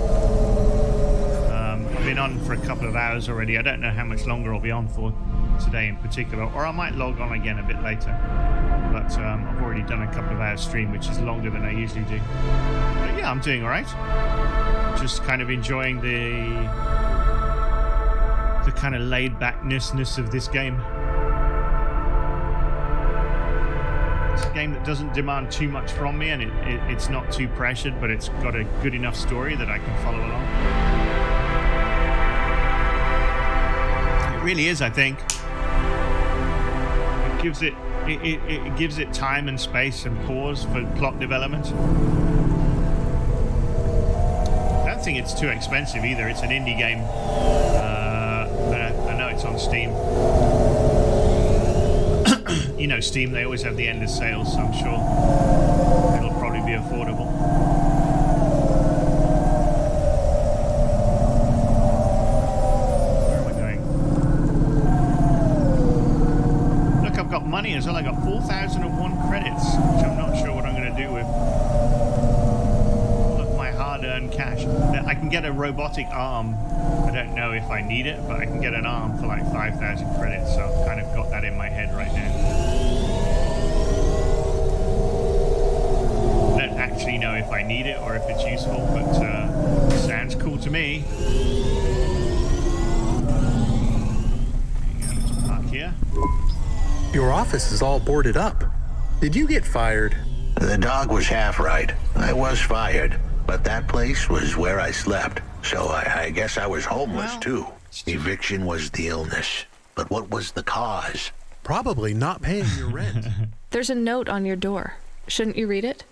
I've been on for a couple of hours already. I don't know how much longer I'll be on for today in particular, or I might log on again a bit later. But I've already done a couple of hours stream, which is longer than I usually do. But yeah, I'm doing all right. Just kind of enjoying the kind of laid-backness of this game. It's a game that doesn't demand too much from me, and it's not too pressured, but it's got a good enough story that I can follow along. It really is, I think. It gives it time and space and pause for plot development. I don't think it's too expensive either. It's an indie game. I know it's on Steam. You know, Steam, they always have the endless sales, so I'm sure it'll probably be affordable. Money as well. I got 4,001 credits, which I'm not sure what I'm going to do with all of my hard-earned cash. I can get a robotic arm. I don't know if I need it, but I can get an arm for like 5,000 credits, so I've kind of got that in my head right now. I don't actually know if I need it or if it's useful, but it sounds cool to me. There you go, let's park here. Your office is all boarded up. Did you get fired? The dog was half right. I was fired, but that place was where I slept, so I guess I was homeless too. Eviction was the illness, but what was the cause? Probably not paying your rent. There's a note on your door. Shouldn't you read it?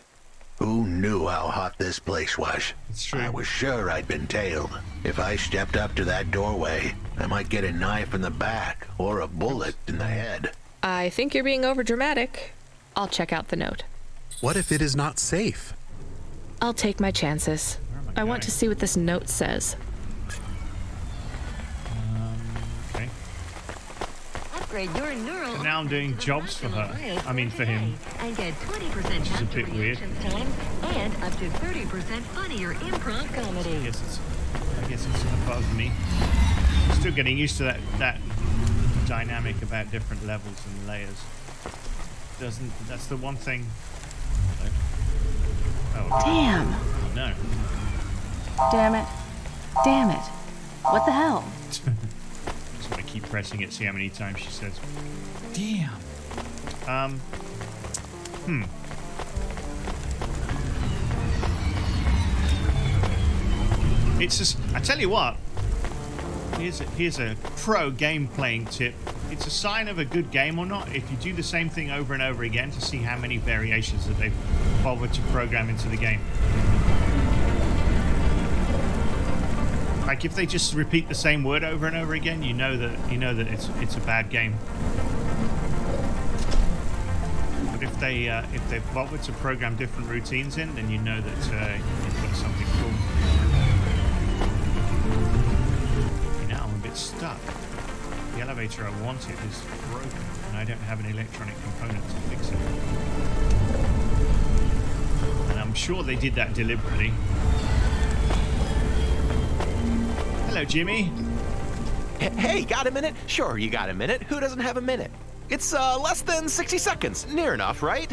Who knew how hot this place was? It's true. I was sure I'd been tailed. If I stepped up to that doorway, I might get a knife in the back or a bullet in the head. I think you're being overdramatic. I'll check out the note. What if it is not safe? I'll take my chances. I want to see what this note says. Okay. Upgrade your neural. And now I'm doing jobs for her. I mean, for him. And get 20% Which is a bit weird. time and up to 30% funnier improv comedy. I guess it's above me. I'm still getting used to that dynamic about different levels and layers. That's the one thing. Oh. Damn. Oh, no. Damn it. Damn it. What the hell? Just want to keep pressing it, see how many times she says. Damn. It's just, I tell you what. Here's a pro game playing tip. It's a sign of a good game or not if you do the same thing over and over again to see how many variations that they've bothered to program into the game. Like if they just repeat the same word over and over again, you know that it's a bad game. But if they've bothered to program different routines in, then you know that you've got something cool. Stuck. The elevator I wanted is broken, and I don't have an electronic component to fix it. And I'm sure they did that deliberately. Hello, Jimmy. Hey, got a minute? Sure, you got a minute. Who doesn't have a minute? It's less than 60 seconds. Near enough, right?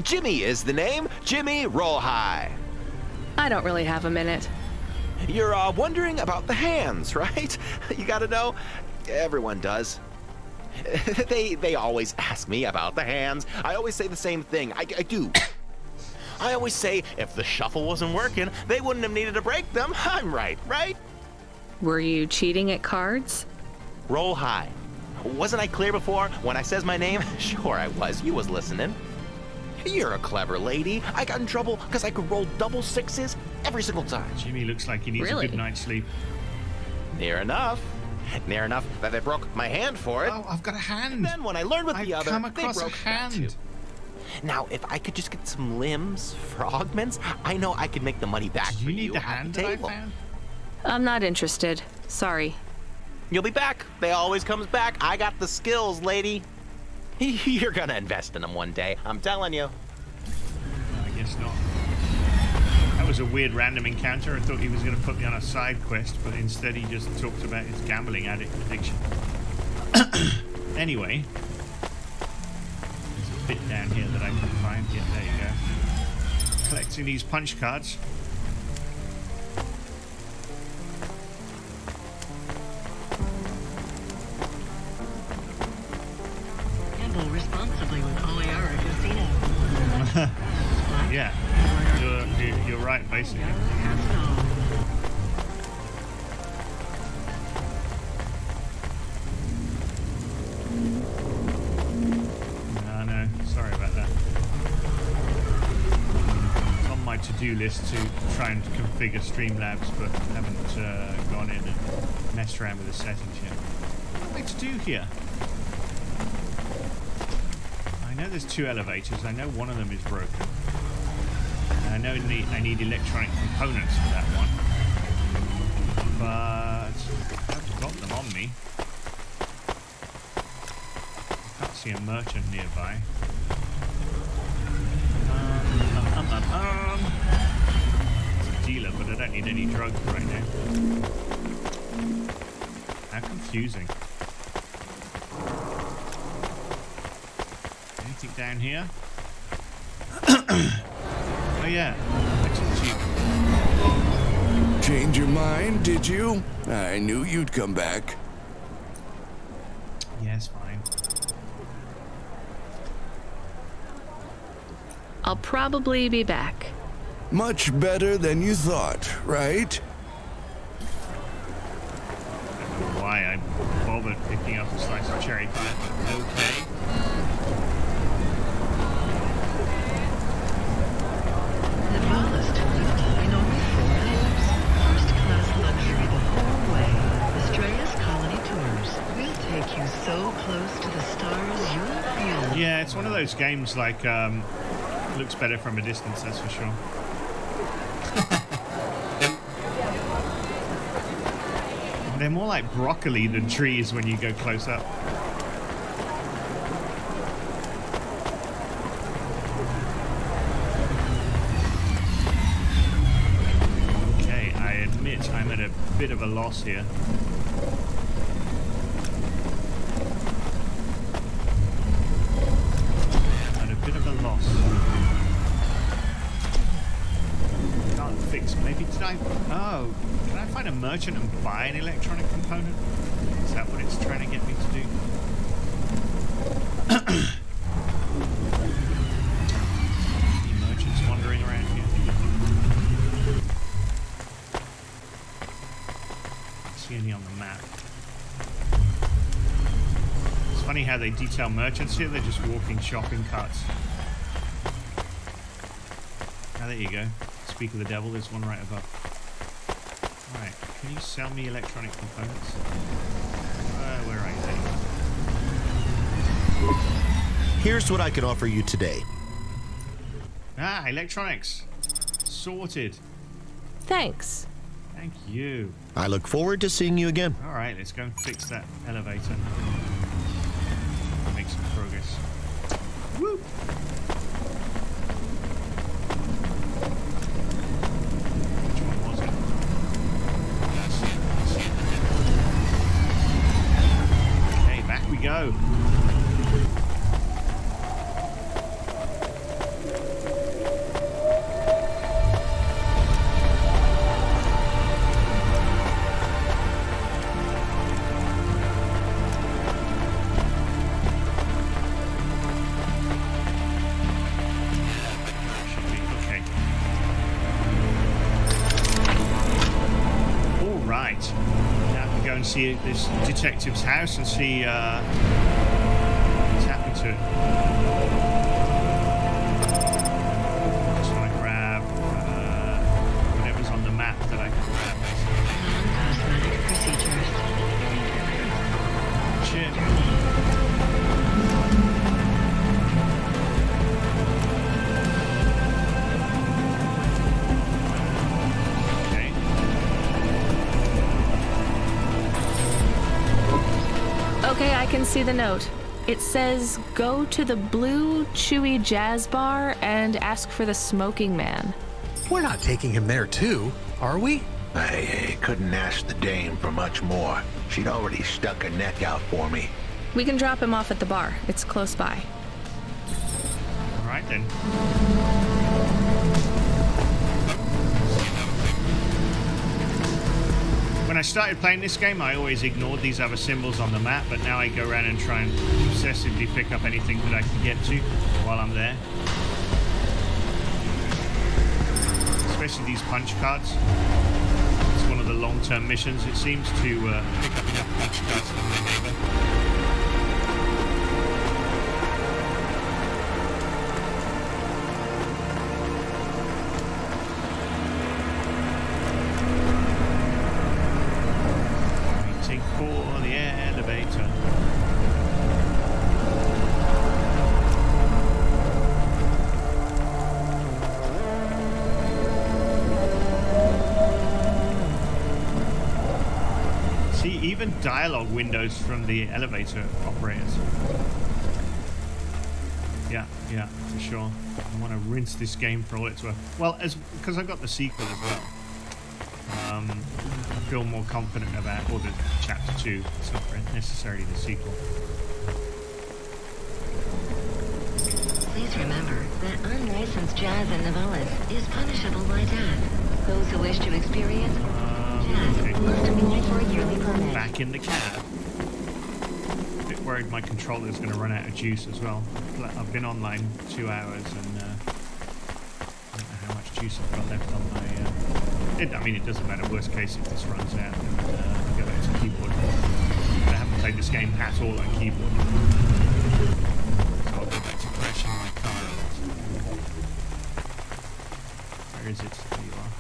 Jimmy is the name. Jimmy, roll high. I don't really have a minute. You're wondering about the hands, right? You gotta know. Everyone does. They always ask me about the hands. I always say the same thing. I do. I always say if the shuffle wasn't working, they wouldn't have needed to break them. I'm right? Were you cheating at cards? Roll high. Wasn't I clear before when I says my name? Sure I was. You was listening. You're a clever lady. I got in trouble because I could roll double sixes every single time. Jimmy looks like he needs a good night's sleep. Near enough. Near enough that they broke my hand for it. Oh, I've got a hand. And then when I learned with the other, come across they broke a hand. that too. Now, if I could just get some limbs for augments, I know I could make the money back for you the at hand the that I table. found? I'm not interested. Sorry. You'll be back. They always comes back. I got the skills, lady. You're gonna invest in them one day. I'm telling you. I guess not. That was a weird random encounter. I thought he was going to put me on a side quest, but instead he just talked about his gambling addiction. Anyway, there's a bit down here that I can find. Yeah, there you go. Collecting these punch cards. Gamble responsibly with Oliara Casino. Yeah, you're right, basically. No, sorry about that. It's on my to-do list to try and configure Streamlabs, but haven't gone in and messed around with the settings yet. What am I to do here? I know there's 2 elevators. I know one of them is broken. I know I need electronic components for that one, but I've got them on me. I can't see a merchant nearby. It's a dealer, but I don't need any drugs right now. How confusing. Anything down here? Oh yeah, Change your mind, did you? I knew you'd come back. Yes, fine. I'll probably be back. Much better than you thought, right? Why I bothered picking up a slice of cherry pie, but okay. So close to the stars, you'll feel. Yeah, it's one of those games like looks better from a distance, that's for sure. They're more like broccoli than trees when you go close up. Okay, I admit I'm at a bit of a loss here. Can't fix. Maybe did I? Oh, can I find a merchant and buy an electronic component? Is that what it's trying to get me to do? Any merchants wandering around here? Don't see any on the map. It's funny how they detail merchants here. They're just walking shopping carts. Oh, there you go. Speak of the devil, there's one right above. Alright, can you sell me electronic components? Where are you? There you go. Here's what I can offer you today. Ah, electronics. Sorted. Thanks. Thank you. I look forward to seeing you again. Alright, let's go and fix that elevator. Make some progress. Woo! Which one was it? That's it. go. See this detective's house and see what's happened to it. Just want to grab whatever's on the map that I can grab. Shit. Okay, I can see the note. It says, go to the Blue Chewy Jazz Bar and ask for the Smoking Man. We're not taking him there too, are we? I couldn't ask the dame for much more. She'd already stuck her neck out for me. We can drop him off at the bar. It's close by. All right, then. When I started playing this game, I always ignored these other symbols on the map, but now I go around and try and obsessively pick up anything that I can get to while I'm there. Especially these punch cards. It's one of the long-term missions, it seems, to pick up enough punch cards from the neighbor. Even dialogue windows from the elevator operators. Yeah, for sure. I want to rinse this game for all it's worth. Well, because I got the sequel as well. I feel more confident about, or the chapter 2. It's not necessarily the sequel. Please remember that unlicensed jazz in Novellis is punishable by death. Those who wish to experience jazz must apply for a yearly permit. Back in the cab. A bit worried my controller is going to run out of juice as well. I've been online 2 hours and I don't know how much juice I've got left on my... I mean, it doesn't matter. Worst case, if this runs out, then I'll go back to keyboard. I haven't played this game at all on keyboard. So I'll go back to crashing my car. Where is it? There you are.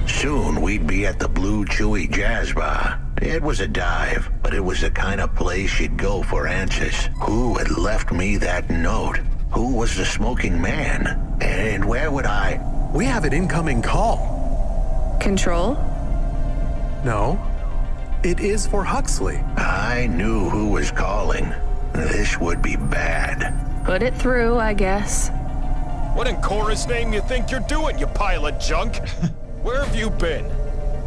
Soon we'd be at the Blue Chewy Jazz Bar. It was a dive, but it was the kind of place you'd go for answers. Who had left me that note? Who was the smoking man? And where would I... We have an incoming call. Control? No. It is for Huxley. I knew who was calling. This would be bad. Put it through, I guess. What in Cora's name you think you're doing, you pile of junk? Where have you been?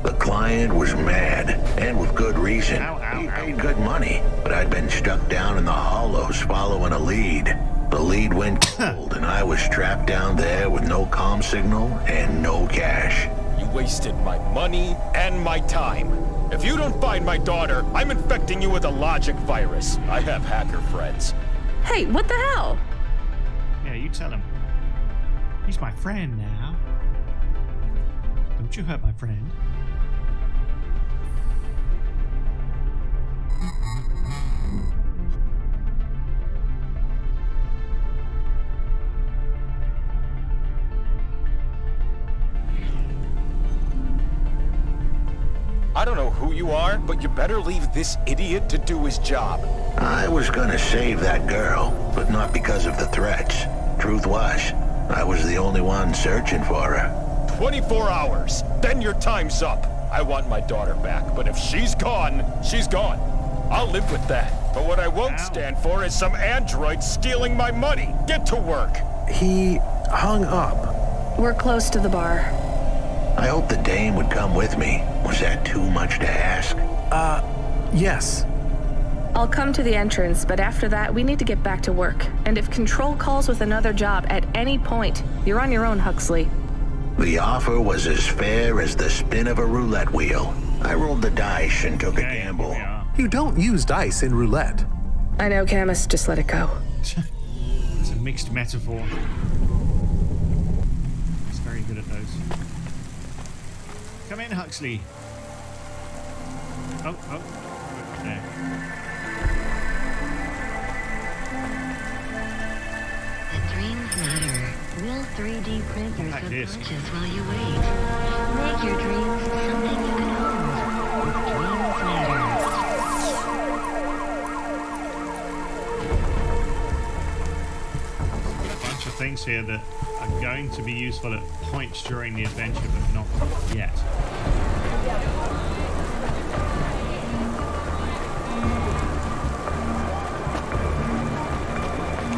The client was mad, and with good reason. He paid good money, but I'd been stuck down in the hollows following a lead. The lead went cold, and I was trapped down there with no comm signal and no cash. You wasted my money and my time. If you don't find my daughter, I'm infecting you with a logic virus. I have hacker friends. Hey, what the hell? Yeah, you tell him. He's my friend now. Don't you hurt my friend. I don't know who you are, but you better leave this idiot to do his job. I was gonna save that girl, but not because of the threats. Truth was, I was the only one searching for her. 24 hours, then your time's up. I want my daughter back, but if she's gone, she's gone. I'll live with that. But what I won't stand for is some android stealing my money. Get to work. He hung up. We're close to the bar. I hope the dame would come with me. Was that too much to ask? Yes. I'll come to the entrance, but after that, we need to get back to work. And if Control calls with another job at any point, you're on your own, Huxley. The offer was as fair as the spin of a roulette wheel. I rolled the dice and took a gamble. You don't use dice in roulette. I know, Camus. Just let it go. It's a mixed metaphor. It's very good at those. Come in, Huxley. Oh, there. The dreams matter. We'll 3D print your subconscious while you wait. Make your dreams something you can hold. Dreams matter. A bunch of things here that are going to be useful at points during the adventure, but not yet.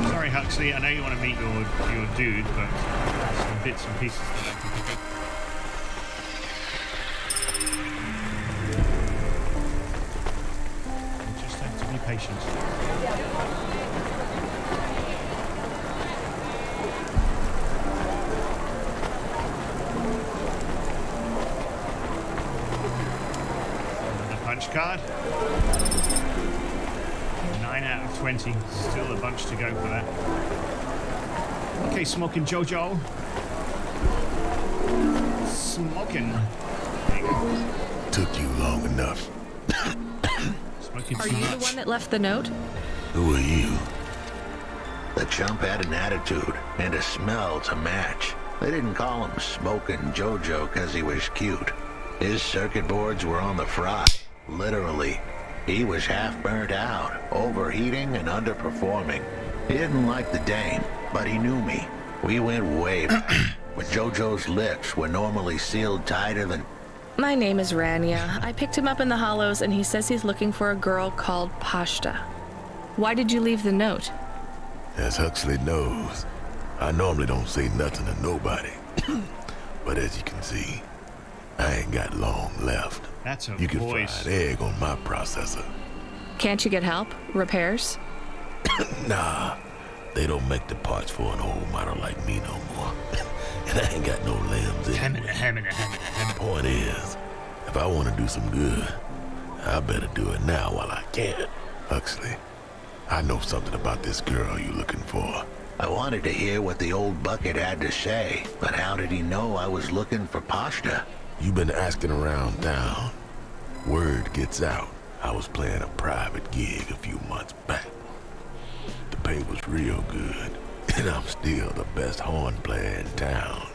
Sorry, Huxley, I know you want to meet your dude, but some bits and pieces that I can pick up. You just have to be patient. Punch card. 9 out of 20. Still a bunch to go for that. Okay, smoking Jojo. Smoking. There you go. Took you long enough. Smoking Are too you much. the one that left the note? Who are you? The chump had an attitude and a smell to match. They didn't call him Smoking Jojo because he was cute. His circuit boards were on the fry. Literally. He was half burnt out, overheating and underperforming. He didn't like the dame, but he knew me. We went way back, when Jojo's lips were normally sealed tighter than... My name is Rania. I picked him up in the Hollows, and he says he's looking for a girl called Pashta. Why did you leave the note? As Huxley knows, I normally don't say nothing to nobody. But as you can see, I ain't got long left. That's a You can voice. fry an egg on my processor. Can't you get help? Repairs? Nah, they don't make the parts for an old model like me no more. And I ain't got no limbs anyway. Point is, if I want to do some good, I better do it now while I can. Huxley, I know something about this girl you're looking for. I wanted to hear what the old bucket had to say, but how did he know I was looking for Pashta? You've been asking around town. Word gets out. I was playing a private gig a few months back. The pay was real good, and I'm still the best horn player in town.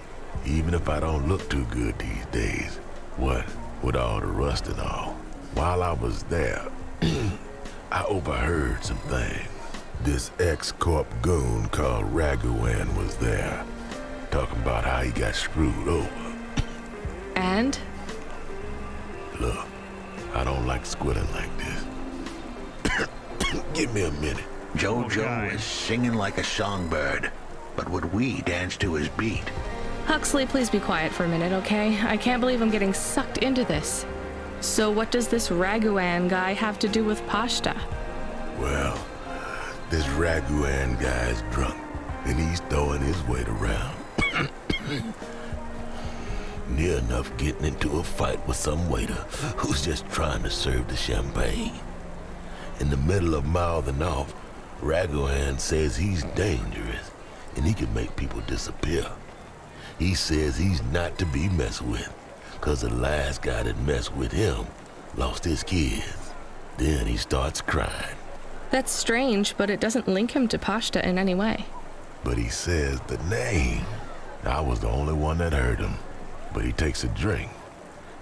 Even if I don't look too good these days. What with all the rust and all. While I was there, I overheard some things. This ex-corp goon called Raguan was there, talking about how he got screwed over. And? Look, I don't like squilling like this. Give me a minute. Jojo is singing like a songbird, but would we dance to his beat? Huxley, please be quiet for a minute, okay? I can't believe I'm getting sucked into this. So what does this Raguan guy have to do with Pashta? Well, this Raguan guy's drunk, and he's throwing his weight around. Near enough getting into a fight with some waiter who's just trying to serve the champagne. In the middle of mouthing off, Raguan says he's dangerous, and he can make people disappear. He says he's not to be messed with, cause the last guy that messed with him lost his kids. Then he starts crying. That's strange, but it doesn't link him to Pashta in any way. But he says the name. I was the only one that heard him. But he takes a drink,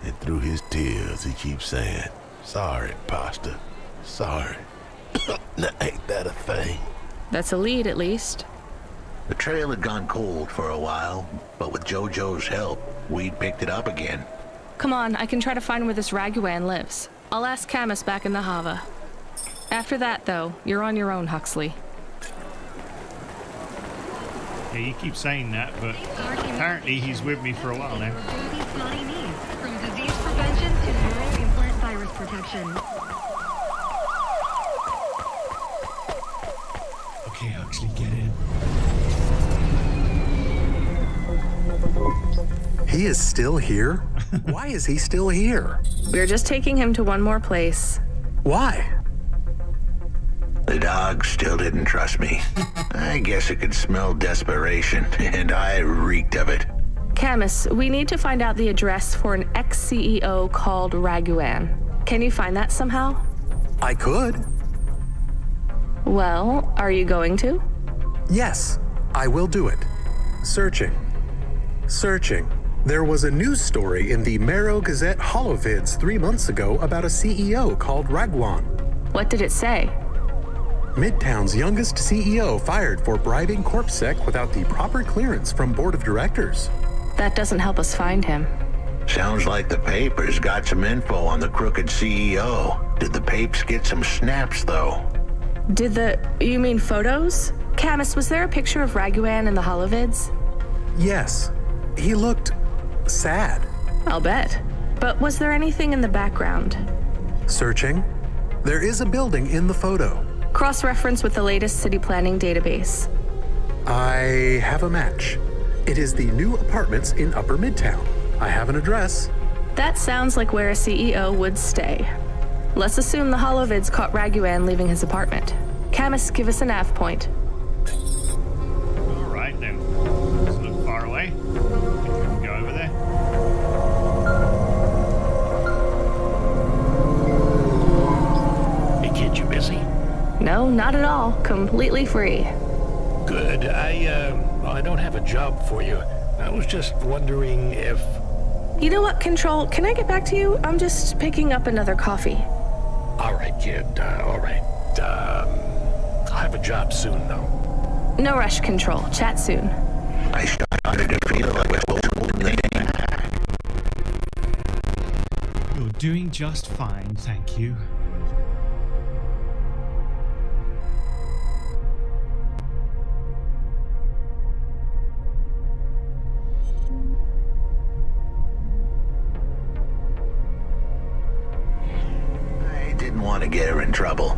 and through his tears he keeps saying, "Sorry, Pashta, sorry." Now, ain't that a thing? That's a lead, at least. The trail had gone cold for a while, but with Jojo's help, we'd picked it up again. Come on, I can try to find where this Raguan lives. I'll ask Camus back in the Hava. After that, though, you're on your own, Huxley. Yeah, you keep saying that, but apparently he's with me for a while now. Baby snotty knees, from disease prevention to neural implant virus protection. Okay, Huxley, get in. He is still here? Why is he still here? We're just taking him to one more place. Why? The dog still didn't trust me. I guess it could smell desperation, and I reeked of it. Camus, we need to find out the address for an ex-CEO called Raguan. Can you find that somehow? I could. Well, are you going to? Yes, I will do it. Searching. There was a news story in the Marrow Gazette Holovids 3 months ago about a CEO called Raguan. What did it say? Midtown's youngest CEO fired for bribing CorpSec without the proper clearance from board of directors. That doesn't help us find him. Sounds like the papers got some info on the crooked CEO. Did the papes get some snaps, though? You mean photos? Camus, was there a picture of Raguan in the Holovids? Yes. He looked sad. I'll bet. But was there anything in the background? Searching. There is a building in the photo. Cross-reference with the latest city planning database. I have a match. It is the new apartments in Upper Midtown. I have an address. That sounds like where a CEO would stay. Let's assume the Holovids caught Raguan leaving his apartment. Camus, give us a nav point. All right, then. Doesn't look far away. We can go over there. Hey, kid, you busy? No, not at all. Completely free. Good. I don't have a job for you. I was just wondering if... You know what, Control? Can I get back to you? I'm just picking up another coffee. All right, kid. All right. I'll have a job soon, though. No rush, Control. Chat soon. I started to feel like I was holding the back. You're doing just fine, thank you. Didn't want to get her in trouble.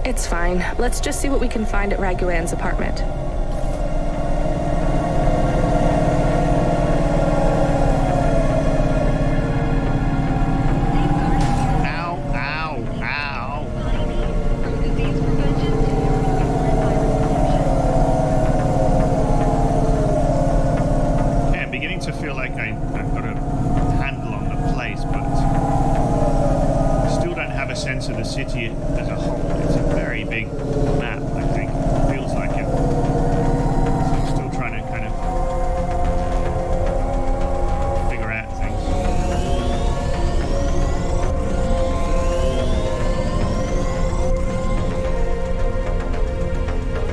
It's fine. Let's just see what we can find at Raguan's apartment. Sense of the city as a whole. It's a very big map, I think. It feels like it. So I'm still trying to kind of figure out things.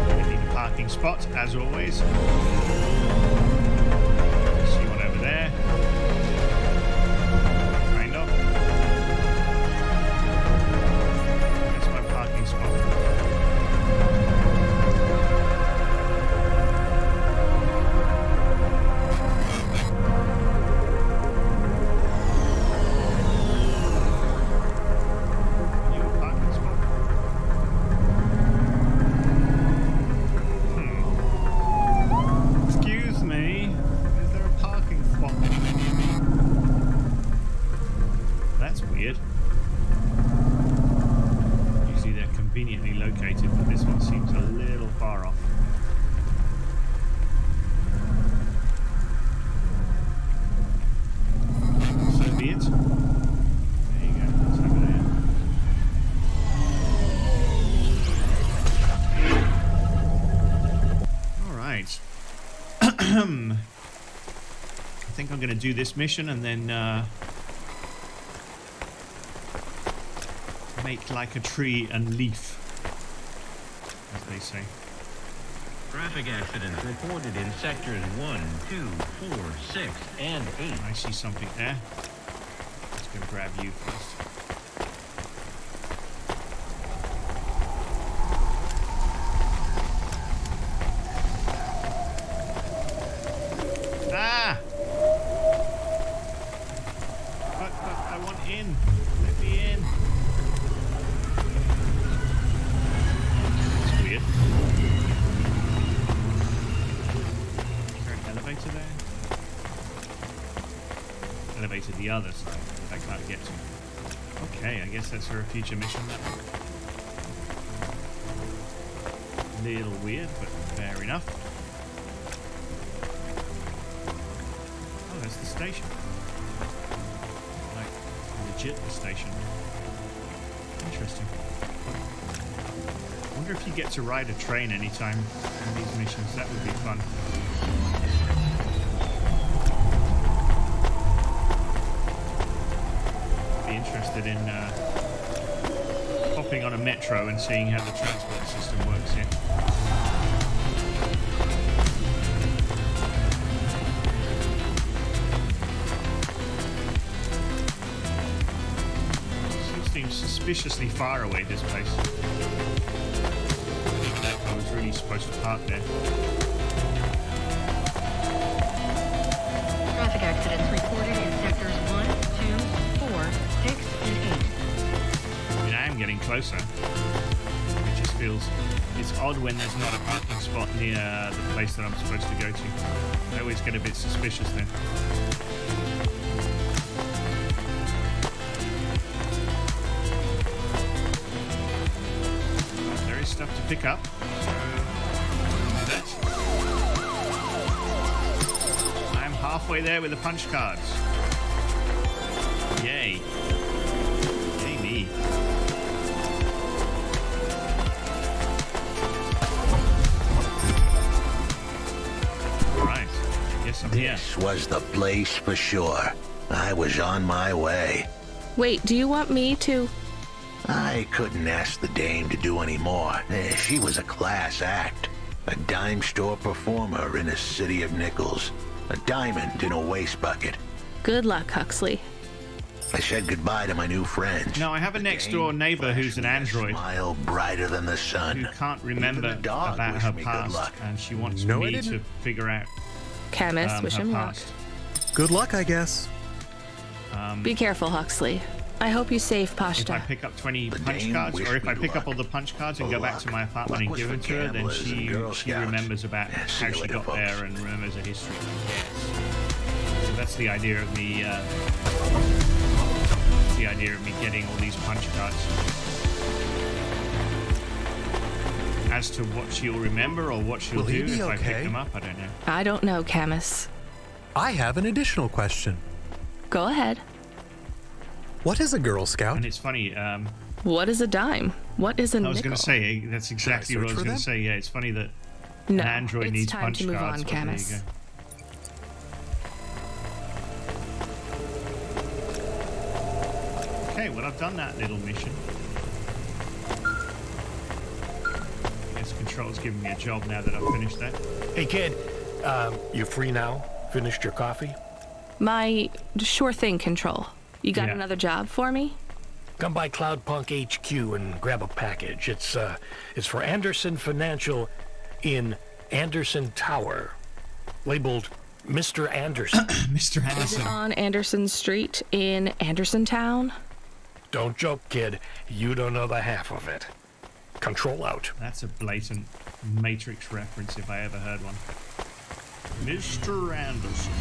I need a parking spot, as always. See one over there. I think I'm going to do this mission and then make like a tree and leaf, as they say. Traffic accidents reported in sectors 1, 2, 4, 6, and 8. I see something there. Let's go grab you first. elevator the other side that I can't get to. Okay, I guess that's for a future mission. Little weird, but fair enough. Oh, that's the station. Like, legit the station. Interesting. I wonder if you get to ride a train anytime in these missions. That would be fun. Be interested in hopping on a metro and seeing how the transport system works here. Seems suspiciously far away, this place. I was really supposed to park there. Traffic accidents reported in sectors 1, 2, 4, 6, and 8. I mean, I am getting closer. It just feels... It's odd when there's not a parking spot near the place that I'm supposed to go to. I always get a bit suspicious then. Stuff to pick up. I'm halfway there with the punch cards. Yay. Yay me. Alright. Yes, I'm here. This was the place for sure. I was on my way. Wait, do you want me to... I couldn't ask the dame to do any more. She was a class act. A dime store performer in a city of nickels. A diamond in a waste bucket. Good luck, Huxley. I said goodbye to my new friends. No, I have a next door neighbor who's an android. Smile brighter than the sun. Who can't remember about her past, and she wants me to figure out Chemist, wish him luck. Good luck, I guess. Be careful, Huxley. I hope you save Pashta. If I pick up 20 punch cards, or if I pick up all the punch cards and go back to my apartment and give them to her, then she remembers about how she got there and remembers a history. Yes. So that's the idea of me. The idea of me getting all these punch cards. As to what she'll remember or what she'll do if I pick them up, I don't know. I don't know, Camus. I have an additional question. Go ahead. What is a Girl Scout? And it's funny. What is a dime? What is a nickel? I was going to say, that's exactly what I was going to say. Yeah, it's funny that an android needs punch cards. No, it's time to move on, Camus. Okay, well, I've done that little mission. I guess Control's giving me a job now that I've finished that. Hey, kid, you free now? Finished your coffee? My sure thing, Control. You got another job for me? Come by Cloudpunk HQ and grab a package. It's for Anderson Financial in Anderson Tower, labeled Mr. Anderson. Mr. Anderson. Is it on Anderson Street in Anderson Town? Don't joke, kid. You don't know the half of it. Control out. That's a blatant Matrix reference if I ever heard one. Mr. Anderson.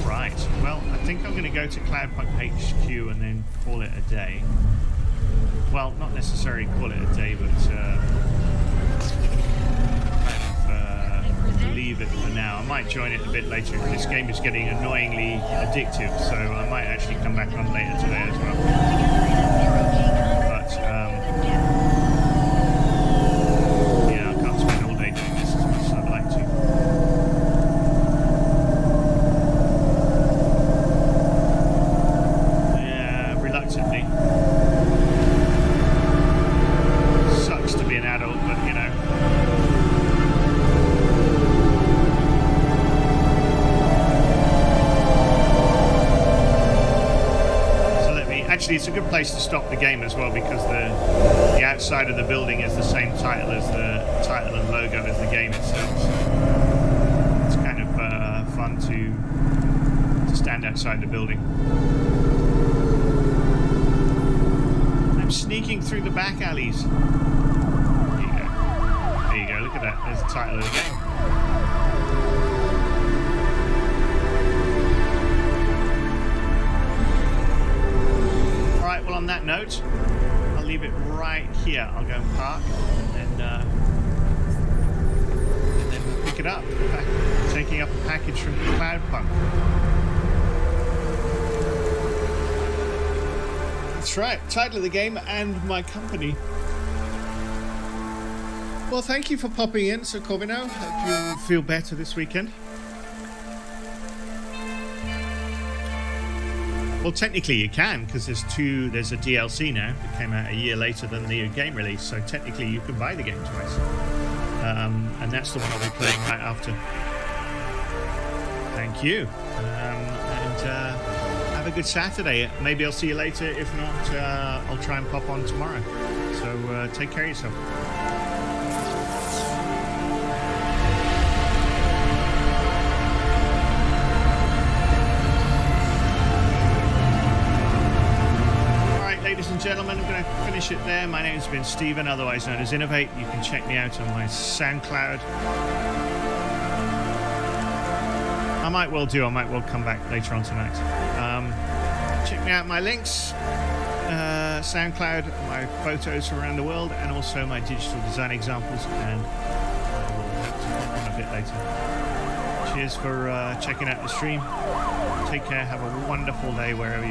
Alright, well, I think I'm going to go to Cloudpunk HQ and then call it a day. Well, not necessarily call it a day, but leave it for now. I might join it a bit later. This game is getting annoyingly addictive, so I might actually come back on later today as well. But, yeah, I can't spend all day doing this as much as I'd like to. Yeah, reluctantly. Sucks to be an adult, but, you know. Actually, it's a good place to stop the game as well, because the outside of the building is the same title as the title and logo as the game itself. So it's kind of fun to stand outside the building. I'm sneaking through the back alleys. There you go. There you go. Look at that. There's the title of the game. Alright, well on that note, I'll leave it right here. I'll go and park and then we'll pick it up. Taking up a package from Cloudpunk. That's right, title of the game and my company. Well, thank you for popping in, Sir Corbino. Hope you feel better this weekend. Well, technically you can, because there's a DLC now that came out a year later than the game release, so technically you can buy the game twice. And that's the one I'll be playing right after. Thank you. And have a good Saturday. Maybe I'll see you later. If not, I'll try and pop on tomorrow. So take care of yourself. Ladies and gentlemen, I'm going to finish it there. My name's been Stephen, otherwise known as Innovate. You can check me out on my SoundCloud. I might well come back later on tonight. Check me out, my links, SoundCloud, my photos from around the world, and also my digital design examples, and I will hope to pop on a bit later. Cheers for checking out the stream. Take care, have a wonderful day wherever you